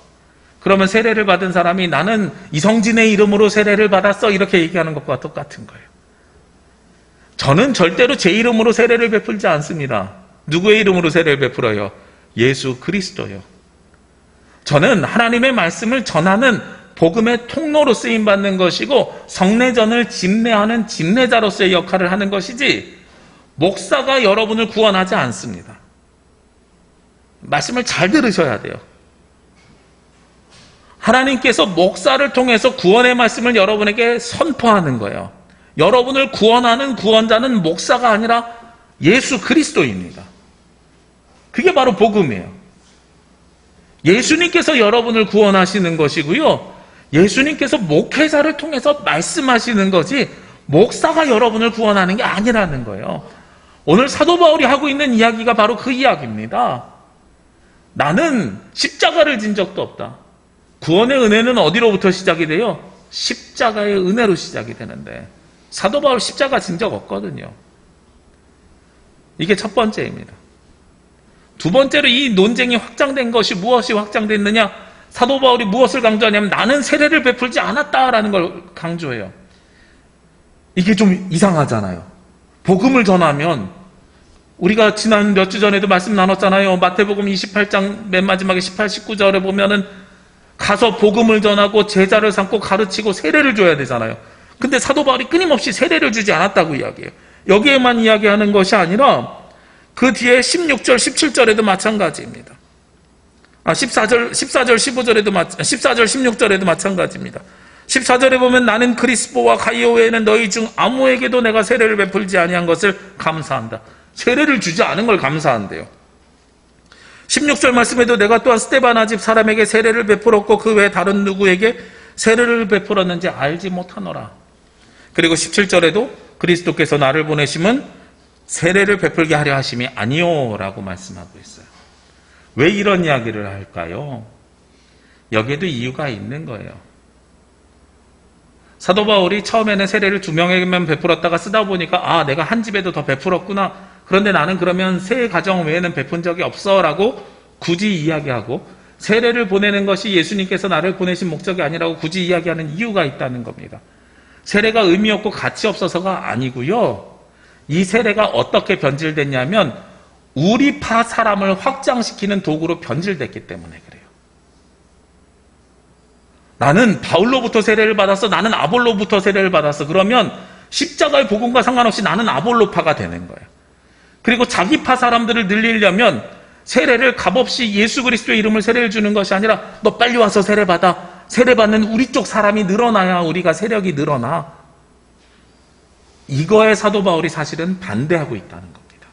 그러면 세례를 받은 사람이 나는 이성진의 이름으로 세례를 받았어 이렇게 얘기하는 것과 똑같은 거예요. 저는 절대로 제 이름으로 세례를 베풀지 않습니다. 누구의 이름으로 세례를 베풀어요? 예수 그리스도요. 저는 하나님의 말씀을 전하는 복음의 통로로 쓰임받는 것이고 성례전을 집례하는 집례자로서의 역할을 하는 것이지 목사가 여러분을 구원하지 않습니다. 말씀을 잘 들으셔야 돼요. 하나님께서 목사를 통해서 구원의 말씀을 여러분에게 선포하는 거예요. 여러분을 구원하는 구원자는 목사가 아니라 예수 그리스도입니다. 그게 바로 복음이에요. 예수님께서 여러분을 구원하시는 것이고요. 예수님께서 목회자를 통해서 말씀하시는 거지 목사가 여러분을 구원하는 게 아니라는 거예요. 오늘 사도 바울이 하고 있는 이야기가 바로 그 이야기입니다. 나는 십자가를 진 적도 없다. 구원의 은혜는 어디로부터 시작이 돼요? 십자가의 은혜로 시작이 되는데 사도 바울 십자가 진 적 없거든요. 이게 첫 번째입니다. 두 번째로 이 논쟁이 확장된 것이 무엇이 확장됐느냐? 사도 바울이 무엇을 강조하냐면 나는 세례를 베풀지 않았다라는 걸 강조해요. 이게 좀 이상하잖아요. 복음을 전하면 우리가 지난 몇 주 전에도 말씀 나눴잖아요. 마태복음 28장 맨 마지막에 18, 19절에 보면은 가서 복음을 전하고 제자를 삼고 가르치고 세례를 줘야 되잖아요. 근데 사도 바울이 끊임없이 세례를 주지 않았다고 이야기해요. 여기에만 이야기하는 것이 아니라 그 뒤에 16절, 17절에도 마찬가지입니다. 14절, 15절에도 14절, 16절에도 마찬가지입니다. 14절에 보면 나는 크리스포와 가이오 외에는 너희 중 아무에게도 내가 세례를 베풀지 아니한 것을 감사한다. 세례를 주지 않은 걸 감사한대요. 16절 말씀에도 내가 또한 스데바나 집 사람에게 세례를 베풀었고 그 외에 다른 누구에게 세례를 베풀었는지 알지 못하노라. 그리고 17절에도 그리스도께서 나를 보내심은 세례를 베풀게 하려 하심이 아니요 라고 말씀하고 있어요. 왜 이런 이야기를 할까요? 여기에도 이유가 있는 거예요. 사도 바울이 처음에는 세례를 2명에게만 베풀었다가 쓰다 보니까 내가 한 집에도 더 베풀었구나. 그런데 나는 그러면 세 가정 외에는 베푼 적이 없어 라고 굳이 이야기하고 세례를 보내는 것이 예수님께서 나를 보내신 목적이 아니라고 굳이 이야기하는 이유가 있다는 겁니다. 세례가 의미 없고 가치 없어서가 아니고요. 이 세례가 어떻게 변질됐냐면 우리 파 사람을 확장시키는 도구로 변질됐기 때문에 그래요. 나는 바울로부터 세례를 받았어. 나는 아볼로부터 세례를 받았어. 그러면 십자가의 복음과 상관없이 나는 아볼로파가 되는 거예요. 그리고 자기 파 사람들을 늘리려면 세례를 값없이 예수 그리스도의 이름을 세례를 주는 것이 아니라 너 빨리 와서 세례 받아. 세례 받는 우리 쪽 사람이 늘어나야 우리가 세력이 늘어나. 이거에 사도 바울이 사실은 반대하고 있다는 겁니다.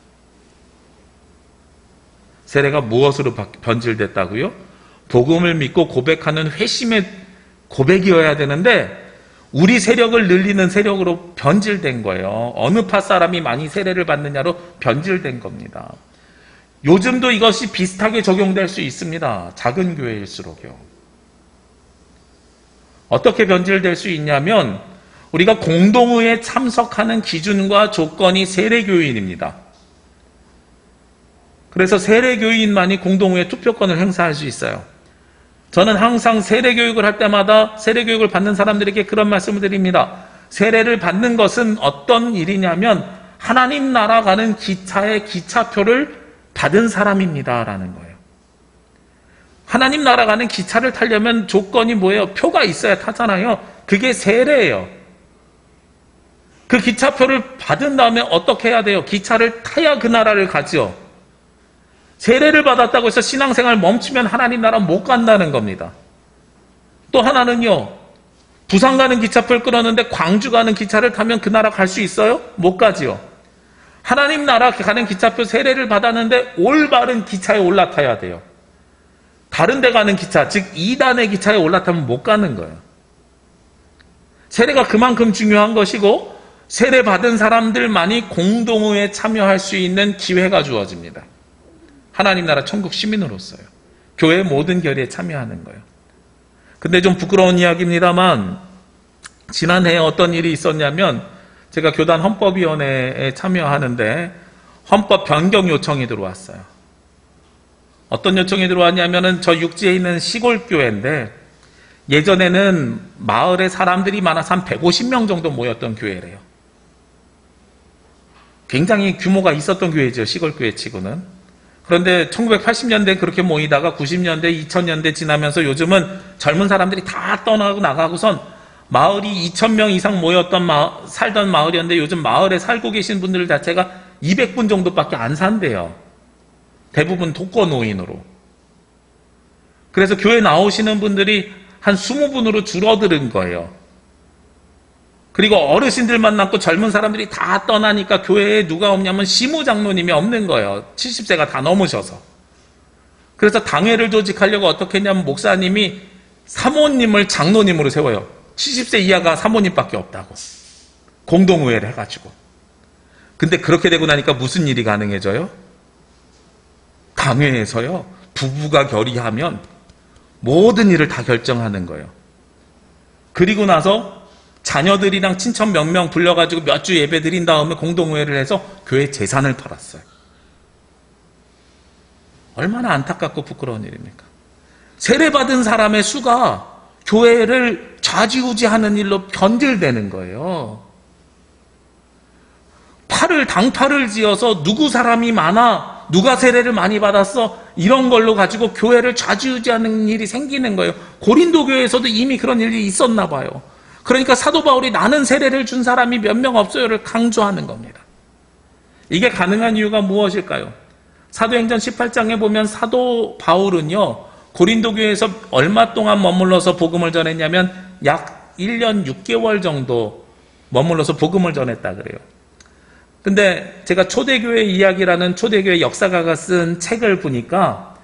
세례가 무엇으로 변질됐다고요? 복음을 믿고 고백하는 회심의 고백이어야 되는데 우리 세력을 늘리는 세력으로 변질된 거예요. 어느 파 사람이 많이 세례를 받느냐로 변질된 겁니다. 요즘도 이것이 비슷하게 적용될 수 있습니다. 작은 교회일수록요. 어떻게 변질될 수 있냐면 우리가 공동의에 참석하는 기준과 조건이 세례교인입니다. 그래서 세례교인만이 공동의회 투표권을 행사할 수 있어요. 저는 항상 세례교육을 할 때마다 세례교육을 받는 사람들에게 그런 말씀을 드립니다. 세례를 받는 것은 어떤 일이냐면 하나님 나라 가는 기차의 기차표를 받은 사람입니다 라는 거예요. 하나님 나라 가는 기차를 타려면 조건이 뭐예요? 표가 있어야 타잖아요. 그게 세례예요. 그 기차표를 받은 다음에 어떻게 해야 돼요? 기차를 타야 그 나라를 가죠. 세례를 받았다고 해서 신앙생활 멈추면 하나님 나라 못 간다는 겁니다. 또 하나는요, 부산 가는 기차표를 끊었는데 광주 가는 기차를 타면 그 나라 갈 수 있어요? 못 가지요. 하나님 나라 가는 기차표 세례를 받았는데 올바른 기차에 올라타야 돼요. 다른 데 가는 기차, 즉 2단의 기차에 올라타면 못 가는 거예요. 세례가 그만큼 중요한 것이고 세례 받은 사람들만이 공동의에 참여할 수 있는 기회가 주어집니다. 하나님 나라 천국 시민으로서요. 교회 모든 결의에 참여하는 거예요. 근데 좀 부끄러운 이야기입니다만 지난해에 어떤 일이 있었냐면 제가 교단 헌법위원회에 참여하는데 헌법 변경 요청이 들어왔어요. 어떤 요청이 들어왔냐면은 저 육지에 있는 시골 교회인데 예전에는 마을에 사람들이 많아서 한 150명 정도 모였던 교회래요. 굉장히 규모가 있었던 교회죠. 시골 교회 치고는. 그런데 1980년대 그렇게 모이다가 90년대, 2000년대 지나면서 요즘은 젊은 사람들이 다 떠나고 나가고선 마을이 2000명 이상 모였던 살던 마을이었는데 요즘 마을에 살고 계신 분들 자체가 200분 정도밖에 안 산대요. 대부분 독거노인으로. 그래서 교회 나오시는 분들이 한 20분으로 줄어드는 거예요. 그리고 어르신들만 남고 젊은 사람들이 다 떠나니까 교회에 누가 없냐면 시무장로님이 없는 거예요. 70세가 다 넘으셔서. 그래서 당회를 조직하려고 어떻게 했냐면 목사님이 사모님을 장로님으로 세워요. 70세 이하가 사모님밖에 없다고. 공동의회를 해가지고. 근데 그렇게 되고 나니까 무슨 일이 가능해져요? 당회에서요. 부부가 결의하면 모든 일을 다 결정하는 거예요. 그리고 나서 자녀들이랑 친척 몇 명 불러가지고 몇 주 예배 드린 다음에 공동의회를 해서 교회 재산을 팔았어요. 얼마나 안타깝고 부끄러운 일입니까? 세례받은 사람의 수가 교회를 좌지우지하는 일로 변질되는 거예요. 당파를 지어서 누구 사람이 많아, 누가 세례를 많이 받았어, 이런 걸로 가지고 교회를 좌지우지하는 일이 생기는 거예요. 고린도 교회에서도 이미 그런 일이 있었나 봐요. 그러니까 사도 바울이 나는 세례를 준 사람이 몇 명 없어요를 강조하는 겁니다. 이게 가능한 이유가 무엇일까요? 사도행전 18장에 보면 사도 바울은요, 고린도 교회에서 얼마 동안 머물러서 복음을 전했냐면 약 1년 6개월 정도 머물러서 복음을 전했다 그래요. 근데 제가 초대교회 이야기라는 초대교회 역사가가 쓴 책을 보니까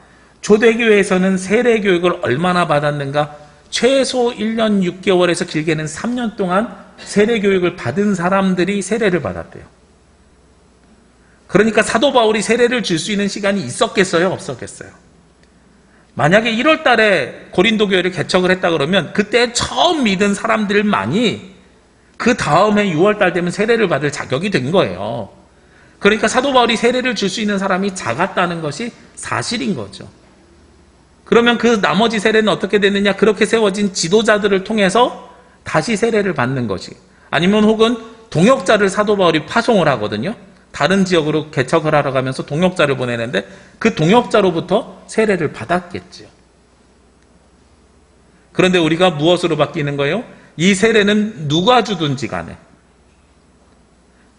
초대교회에서는 세례교육을 얼마나 받았는가, 최소 1년 6개월에서 길게는 3년 동안 세례교육을 받은 사람들이 세례를 받았대요. 그러니까 사도 바울이 세례를 줄 수 있는 시간이 있었겠어요? 없었겠어요? 만약에 1월 달에 고린도 교회를 개척을 했다 그러면 그때 처음 믿은 사람들만이 그 다음에 6월 달 되면 세례를 받을 자격이 된 거예요. 그러니까 사도 바울이 세례를 줄 수 있는 사람이 작았다는 것이 사실인 거죠. 그러면 그 나머지 세례는 어떻게 됐느냐? 그렇게 세워진 지도자들을 통해서 다시 세례를 받는 것이, 아니면 혹은 동역자를 사도 바울이 파송을 하거든요. 다른 지역으로 개척을 하러 가면서 동역자를 보내는데 그 동역자로부터 세례를 받았겠죠. 그런데 우리가 무엇으로 바뀌는 거예요? 이 세례는 누가 주든지 간에,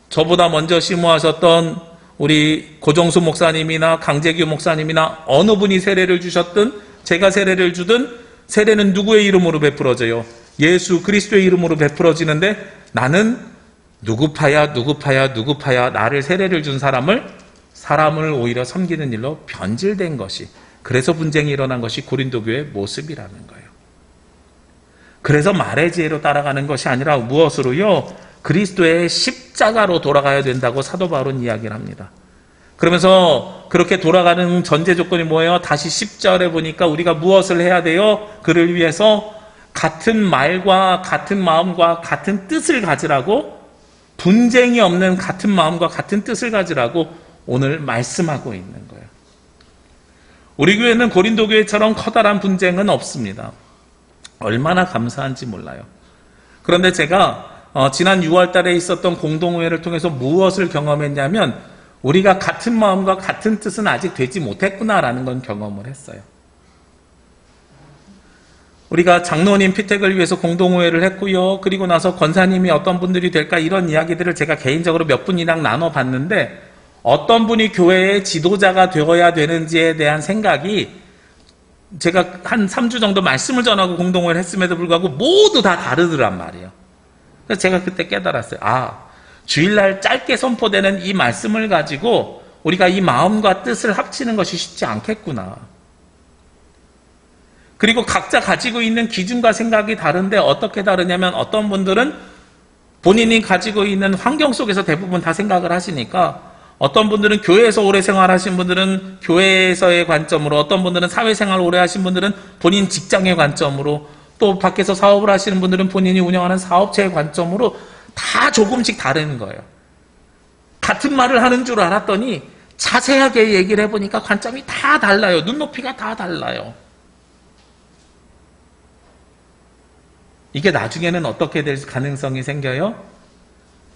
저보다 먼저 심호하셨던 우리 고정수 목사님이나 강재규 목사님이나 어느 분이 세례를 주셨든 제가 세례를 주든 세례는 누구의 이름으로 베풀어져요? 예수 그리스도의 이름으로 베풀어지는데 나는 누구파야 나를 세례를 준 사람을 오히려 섬기는 일로 변질된 것이, 그래서 분쟁이 일어난 것이 고린도 교회의 모습이라는 거예요. 그래서 말의 지혜로 따라가는 것이 아니라 무엇으로요? 그리스도의 십자가로 돌아가야 된다고 사도 바울은 이야기를 합니다. 그러면서 그렇게 돌아가는 전제 조건이 뭐예요? 다시 10절에 보니까 우리가 무엇을 해야 돼요? 그를 위해서 같은 말과 같은 마음과 같은 뜻을 가지라고, 분쟁이 없는 같은 마음과 같은 뜻을 가지라고 오늘 말씀하고 있는 거예요. 우리 교회는 고린도 교회처럼 커다란 분쟁은 없습니다. 얼마나 감사한지 몰라요. 그런데 제가 지난 6월 달에 있었던 공동회를 통해서 무엇을 경험했냐면, 우리가 같은 마음과 같은 뜻은 아직 되지 못했구나라는 건 경험을 했어요. 우리가 장로님 피택을 위해서 공동회를 했고요. 그리고 나서 권사님이 어떤 분들이 될까, 이런 이야기들을 제가 개인적으로 몇 분이랑 나눠봤는데, 어떤 분이 교회의 지도자가 되어야 되는지에 대한 생각이, 제가 한 3주 정도 말씀을 전하고 공동회를 했음에도 불구하고 모두 다 다르더란 말이에요. 그래서 제가 그때 깨달았어요. 주일날 짧게 선포되는 이 말씀을 가지고 우리가 이 마음과 뜻을 합치는 것이 쉽지 않겠구나. 그리고 각자 가지고 있는 기준과 생각이 다른데, 어떻게 다르냐면, 어떤 분들은 본인이 가지고 있는 환경 속에서 대부분 다 생각을 하시니까, 어떤 분들은 교회에서 오래 생활하신 분들은 교회에서의 관점으로, 어떤 분들은 사회생활 오래 하신 분들은 본인 직장의 관점으로, 또 밖에서 사업을 하시는 분들은 본인이 운영하는 사업체의 관점으로 다 조금씩 다른 거예요. 같은 말을 하는 줄 알았더니 자세하게 얘기를 해보니까 관점이 다 달라요. 눈높이가 다 달라요. 이게 나중에는 어떻게 될 가능성이 생겨요?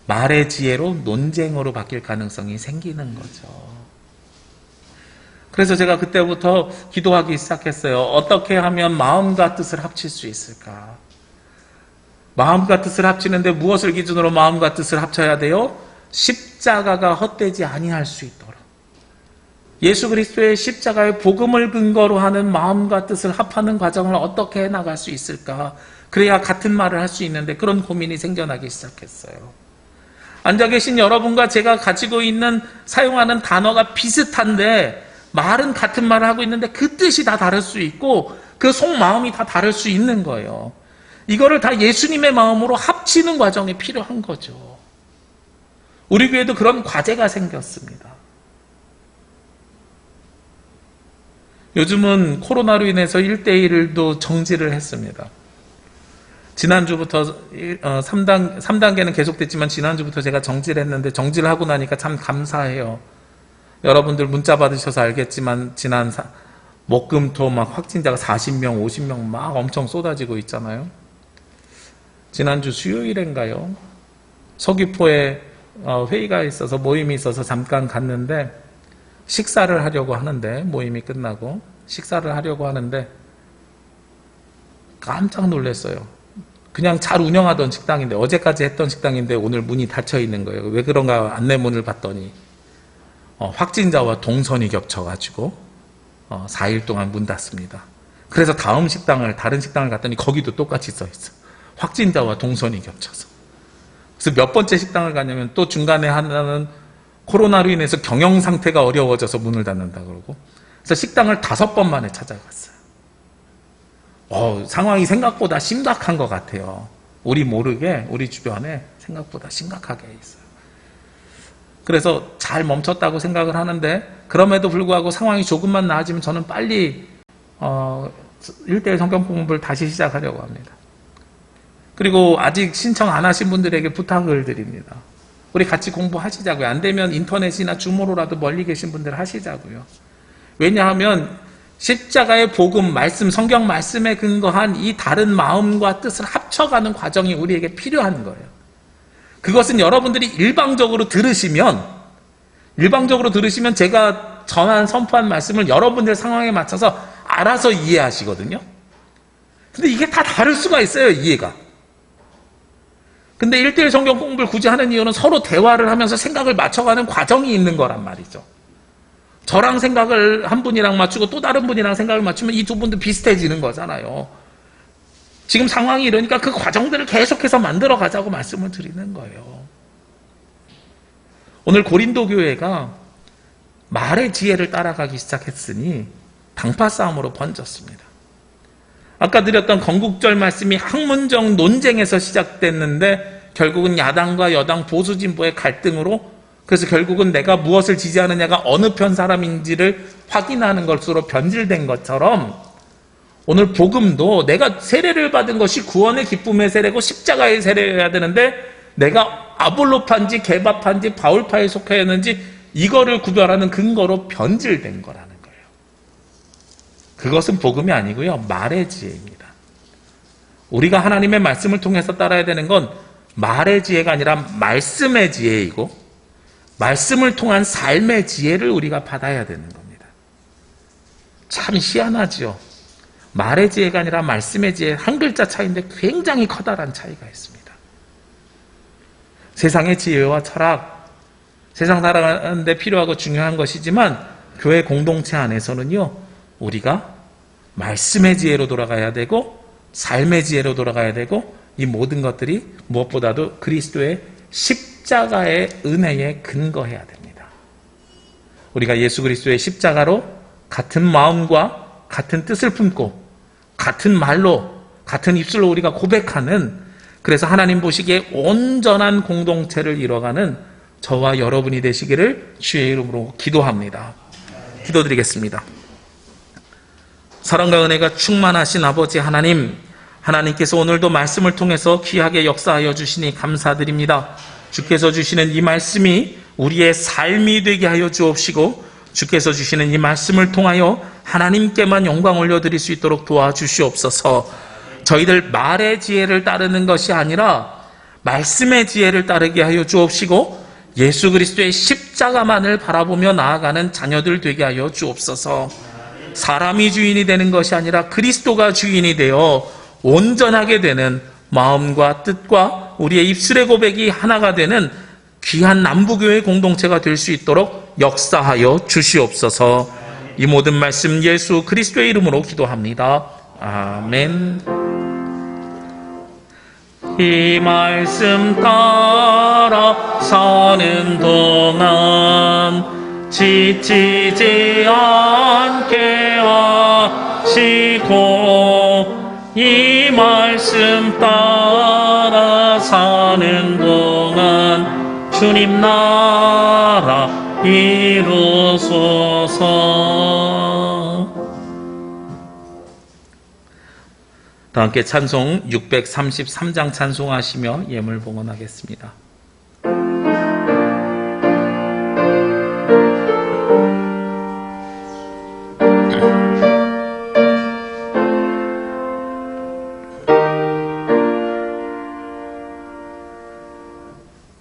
말의 지혜로 논쟁으로 바뀔 가능성이 생기는 거죠. 그래서 제가 그때부터 기도하기 시작했어요. 어떻게 하면 마음과 뜻을 합칠 수 있을까? 마음과 뜻을 합치는데 무엇을 기준으로 마음과 뜻을 합쳐야 돼요? 십자가가 헛되지 아니할 수 있도록. 예수 그리스도의 십자가의 복음을 근거로 하는 마음과 뜻을 합하는 과정을 어떻게 해나갈 수 있을까? 그래야 같은 말을 할 수 있는데, 그런 고민이 생겨나기 시작했어요. 앉아 계신 여러분과 제가 가지고 있는, 사용하는 단어가 비슷한데 말은 같은 말을 하고 있는데 그 뜻이 다 다를 수 있고 그 속마음이 다 다를 수 있는 거예요. 이거를 다 예수님의 마음으로 합치는 과정이 필요한 거죠. 우리 교회도 그런 과제가 생겼습니다. 요즘은 코로나로 인해서 1대1도 정지를 했습니다. 지난주부터 3단계는 계속됐지만 지난주부터 제가 정지를 했는데, 정지를 하고 나니까 참 감사해요. 여러분들 문자 받으셔서 알겠지만 지난 목금토 막 확진자가 40명, 50명 막 엄청 쏟아지고 있잖아요. 지난주 수요일인가요? 서귀포에 회의가 있어서, 모임이 있어서 잠깐 갔는데, 식사를 하려고 하는데, 모임이 끝나고 식사를 하려고 하는데 깜짝 놀랐어요. 그냥 잘 운영하던 식당인데, 어제까지 했던 식당인데 오늘 문이 닫혀 있는 거예요. 왜 그런가 안내문을 봤더니 확진자와 동선이 겹쳐가지고 4일 동안 문 닫습니다. 그래서 다른 식당을 갔더니 거기도 똑같이 써 있어. 확진자와 동선이 겹쳐서. 그래서 몇 번째 식당을 가냐면 또 중간에 하나는 코로나로 인해서 경영 상태가 어려워져서 문을 닫는다 그러고. 그래서 식당을 5번 만에 찾아갔어요. 상황이 생각보다 심각한 것 같아요. 우리 모르게 우리 주변에 생각보다 심각하게 있어요. 그래서 잘 멈췄다고 생각을 하는데, 그럼에도 불구하고 상황이 조금만 나아지면 저는 빨리 1대1 성경 공부를 다시 시작하려고 합니다. 그리고 아직 신청 안 하신 분들에게 부탁을 드립니다. 우리 같이 공부하시자고요. 안 되면 인터넷이나 줌으로라도 멀리 계신 분들 하시자고요. 왜냐하면 십자가의 복음, 말씀, 성경 말씀에 근거한 이 다른 마음과 뜻을 합쳐가는 과정이 우리에게 필요한 거예요. 그것은 여러분들이 일방적으로 들으시면 제가 전한 선포한 말씀을 여러분들 상황에 맞춰서 알아서 이해하시거든요. 근데 이게 다 다를 수가 있어요, 이해가. 근데 1대1 성경 공부를 굳이 하는 이유는 서로 대화를 하면서 생각을 맞춰가는 과정이 있는 거란 말이죠. 저랑 생각을 한 분이랑 맞추고 또 다른 분이랑 생각을 맞추면 이 두 분도 비슷해지는 거잖아요. 지금 상황이 이러니까 그 과정들을 계속해서 만들어 가자고 말씀을 드리는 거예요. 오늘 고린도 교회가 말의 지혜를 따라가기 시작했으니 당파 싸움으로 번졌습니다. 아까 드렸던 건국절 말씀이 학문적 논쟁에서 시작됐는데 결국은 야당과 여당 보수 진보의 갈등으로, 그래서 결국은 내가 무엇을 지지하느냐가 어느 편 사람인지를 확인하는 것으로 변질된 것처럼 오늘 복음도 내가 세례를 받은 것이 구원의 기쁨의 세례고 십자가의 세례여야 되는데 내가 아볼로파인지 게바파인지 바울파에 속하였는지 이거를 구별하는 근거로 변질된 거라는 거예요. 그것은 복음이 아니고요, 말의 지혜입니다. 우리가 하나님의 말씀을 통해서 따라야 되는 건 말의 지혜가 아니라 말씀의 지혜이고 말씀을 통한 삶의 지혜를 우리가 받아야 되는 겁니다. 참 희한하지요. 말의 지혜가 아니라 말씀의 지혜, 한 글자 차이인데 굉장히 커다란 차이가 있습니다. 세상의 지혜와 철학, 세상 살아가는 데 필요하고 중요한 것이지만 교회 공동체 안에서는요, 우리가 말씀의 지혜로 돌아가야 되고 삶의 지혜로 돌아가야 되고 이 모든 것들이 무엇보다도 그리스도의 십자가의 은혜에 근거해야 됩니다. 우리가 예수 그리스도의 십자가로 같은 마음과 같은 뜻을 품고 같은 말로 같은 입술로 우리가 고백하는, 그래서 하나님 보시기에 온전한 공동체를 이뤄가는 저와 여러분이 되시기를 주의 이름으로 기도합니다. 기도드리겠습니다. 사랑과 은혜가 충만하신 아버지 하나님, 하나님께서 오늘도 말씀을 통해서 귀하게 역사하여 주시니 감사드립니다. 주께서 주시는 이 말씀이 우리의 삶이 되게 하여 주옵시고 주께서 주시는 이 말씀을 통하여 하나님께만 영광 올려드릴 수 있도록 도와주시옵소서. 저희들 말의 지혜를 따르는 것이 아니라 말씀의 지혜를 따르게 하여 주옵시고 예수 그리스도의 십자가만을 바라보며 나아가는 자녀들 되게 하여 주옵소서. 사람이 주인이 되는 것이 아니라 그리스도가 주인이 되어 온전하게 되는 마음과 뜻과 우리의 입술의 고백이 하나가 되는 귀한 남부교회 공동체가 될 수 있도록 역사하여 주시옵소서. 이 모든 말씀 예수 그리스도의 이름으로 기도합니다. 아멘. 이 말씀 따라 사는 동안 지치지 않게 하시고 이 말씀 따라 사는 동안 주님 나라 이루소서. 다 함께 찬송 633장 찬송하시며 예물 봉헌하겠습니다.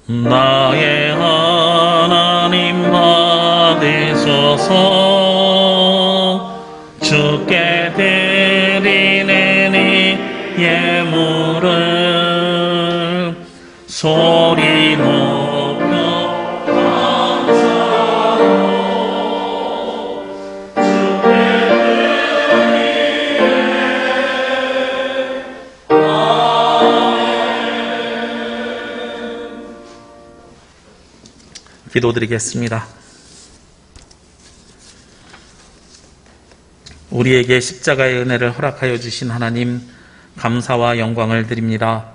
나의 하나님 받으소서. 주께 드리는 이 예물을 소리 높여 감사로 주께 기도드리겠습니다. 우리에게 십자가의 은혜를 허락하여 주신 하나님, 감사와 영광을 드립니다.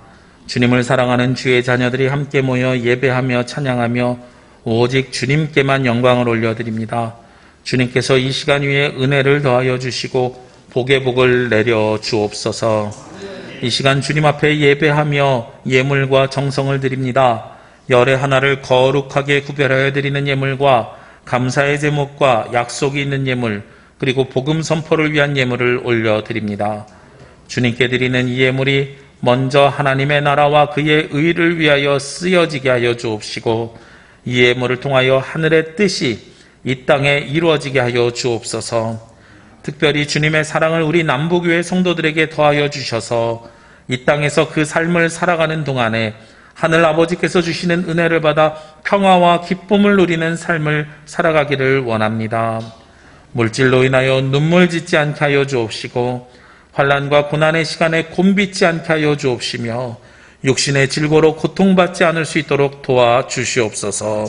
주님을 사랑하는 주의 자녀들이 함께 모여 예배하며 찬양하며 오직 주님께만 영광을 올려드립니다. 주님께서 이 시간 위에 은혜를 더하여 주시고 복의 복을 내려 주옵소서. 이 시간 주님 앞에 예배하며 예물과 정성을 드립니다. 열의 하나를 거룩하게 구별하여 드리는 예물과 감사의 제목과 약속이 있는 예물, 그리고 복음 선포를 위한 예물을 올려드립니다. 주님께 드리는 이 예물이 먼저 하나님의 나라와 그의 의를 위하여 쓰여지게 하여 주옵시고 이 예물을 통하여 하늘의 뜻이 이 땅에 이루어지게 하여 주옵소서. 특별히 주님의 사랑을 우리 남부교회 성도들에게 더하여 주셔서 이 땅에서 그 삶을 살아가는 동안에 하늘 아버지께서 주시는 은혜를 받아 평화와 기쁨을 누리는 삶을 살아가기를 원합니다. 물질로 인하여 눈물 짓지 않게 하여 주옵시고 환난과 고난의 시간에 곤비지 않게 하여 주옵시며 육신의 질고로 고통받지 않을 수 있도록 도와주시옵소서.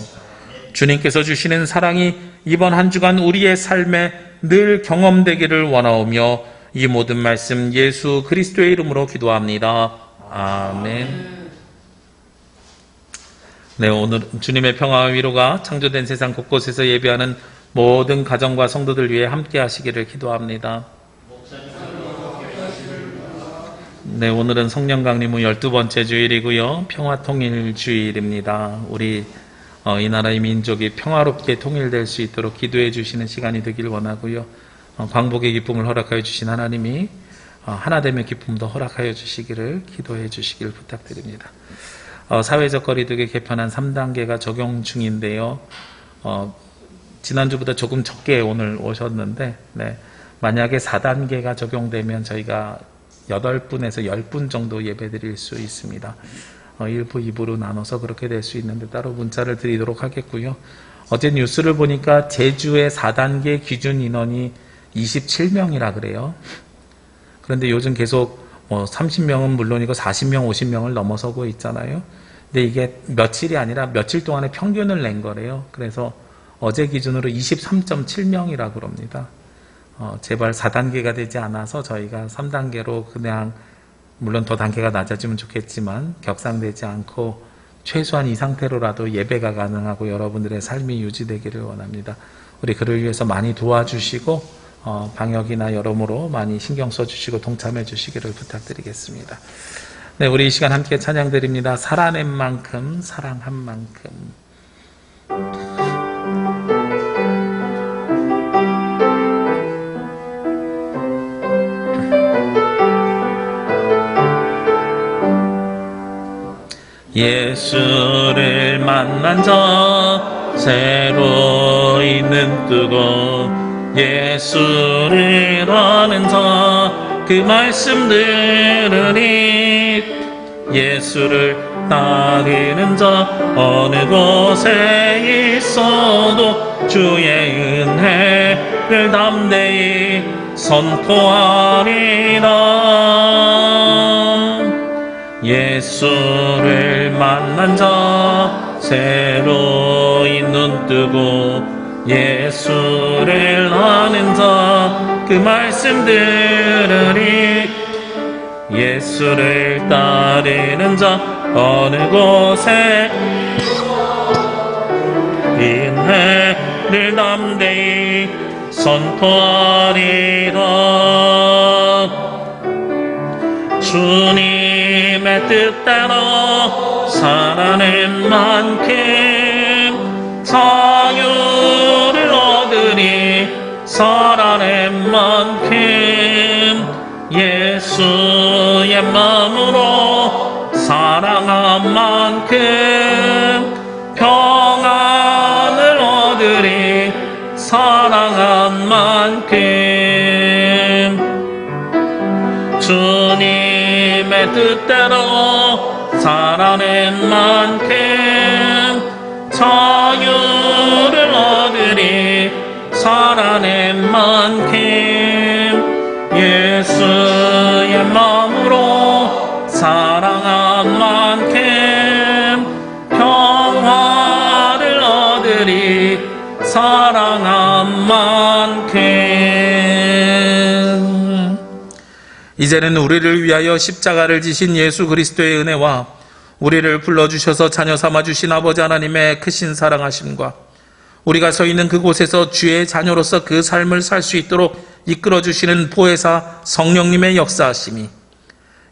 주님께서 주시는 사랑이 이번 한 주간 우리의 삶에 늘 경험되기를 원하오며 이 모든 말씀 예수 그리스도의 이름으로 기도합니다. 아멘. 네, 오늘 주님의 평화와 위로가 창조된 세상 곳곳에서 예배하는 모든 가정과 성도들 위해 함께 하시기를 기도합니다. 네, 오늘은 성령 강림후 12번째 주일이고요. 평화통일 주일입니다. 우리 이 나라의 민족이 평화롭게 통일될 수 있도록 기도해 주시는 시간이 되길 원하고요. 광복의 기쁨을 허락하여 주신 하나님이 하나됨의 기쁨도 허락하여 주시기를 기도해 주시길 부탁드립니다. 사회적 거리두기 개편안 3단계가 적용 중인데요. 지난주보다 조금 적게 오늘 오셨는데, 네, 만약에 4단계가 적용되면 저희가 8분에서 10분 정도 예배 드릴 수 있습니다. 1부, 2부로 나눠서 그렇게 될 수 있는데 따로 문자를 드리도록 하겠고요. 어제 뉴스를 보니까 제주의 4단계 기준 인원이 27명이라 그래요. 그런데 요즘 계속 30명은 물론이고 40명, 50명을 넘어서고 있잖아요. 근데 이게 며칠이 아니라 며칠 동안의 평균을 낸 거래요. 그래서 어제 기준으로 23.7명이라고 그럽니다. 제발 4단계가 되지 않아서 저희가 3단계로 그냥, 물론 더 단계가 낮아지면 좋겠지만 격상되지 않고 최소한 이 상태로라도 예배가 가능하고 여러분들의 삶이 유지되기를 원합니다. 우리 그를 위해서 많이 도와주시고 방역이나 여러모로 많이 신경 써주시고 동참해 주시기를 부탁드리겠습니다. 네, 우리 이 시간 함께 찬양드립니다. 살아낸 만큼 사랑한 만큼. 예수를 만난 자 새로이 눈 뜨고 예수를 아는 자 그 말씀 들으니 예수를 따르는 자 어느 곳에 있어도 주의 은혜를 담대히 선포하리라. 예수를 만난 자 새로이 눈 뜨고 예수를 아는 자 그 말씀 들으니 예수를 따르는 자 어느 곳에 은혜를 담대히 선포하리라. 주님의 뜻대로 살아낸 만큼 자유를 얻으니 살아낸 만큼 예수의 마음으로 사랑한 만큼 평안을 얻으리 사랑한 만큼 주님의 뜻대로 살아낸 만큼 자유를 얻으리 살아낸 만큼 예수의 마음으로 사랑한 만큼 평화를 얻으리 사랑한 만큼. 이제는 우리를 위하여 십자가를 지신 예수 그리스도의 은혜와 우리를 불러주셔서 자녀 삼아주신 아버지 하나님의 크신 사랑하심과 우리가 서 있는 그곳에서 주의 자녀로서 그 삶을 살 수 있도록 이끌어주시는 보혜사 성령님의 역사하심이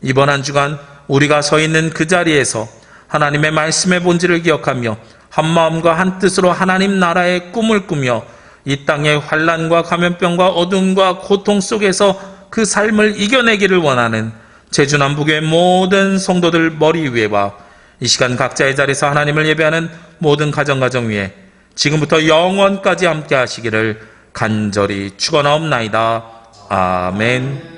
이번 한 주간 우리가 서 있는 그 자리에서 하나님의 말씀의 본질을 기억하며 한 마음과 한 뜻으로 하나님 나라의 꿈을 꾸며 이 땅의 환난과 감염병과 어둠과 고통 속에서 그 삶을 이겨내기를 원하는 제주남북의 모든 성도들 머리 위에와 이 시간 각자의 자리에서 하나님을 예배하는 모든 가정 위에 지금부터 영원까지 함께 하시기를 간절히 축원하옵나이다. 아멘.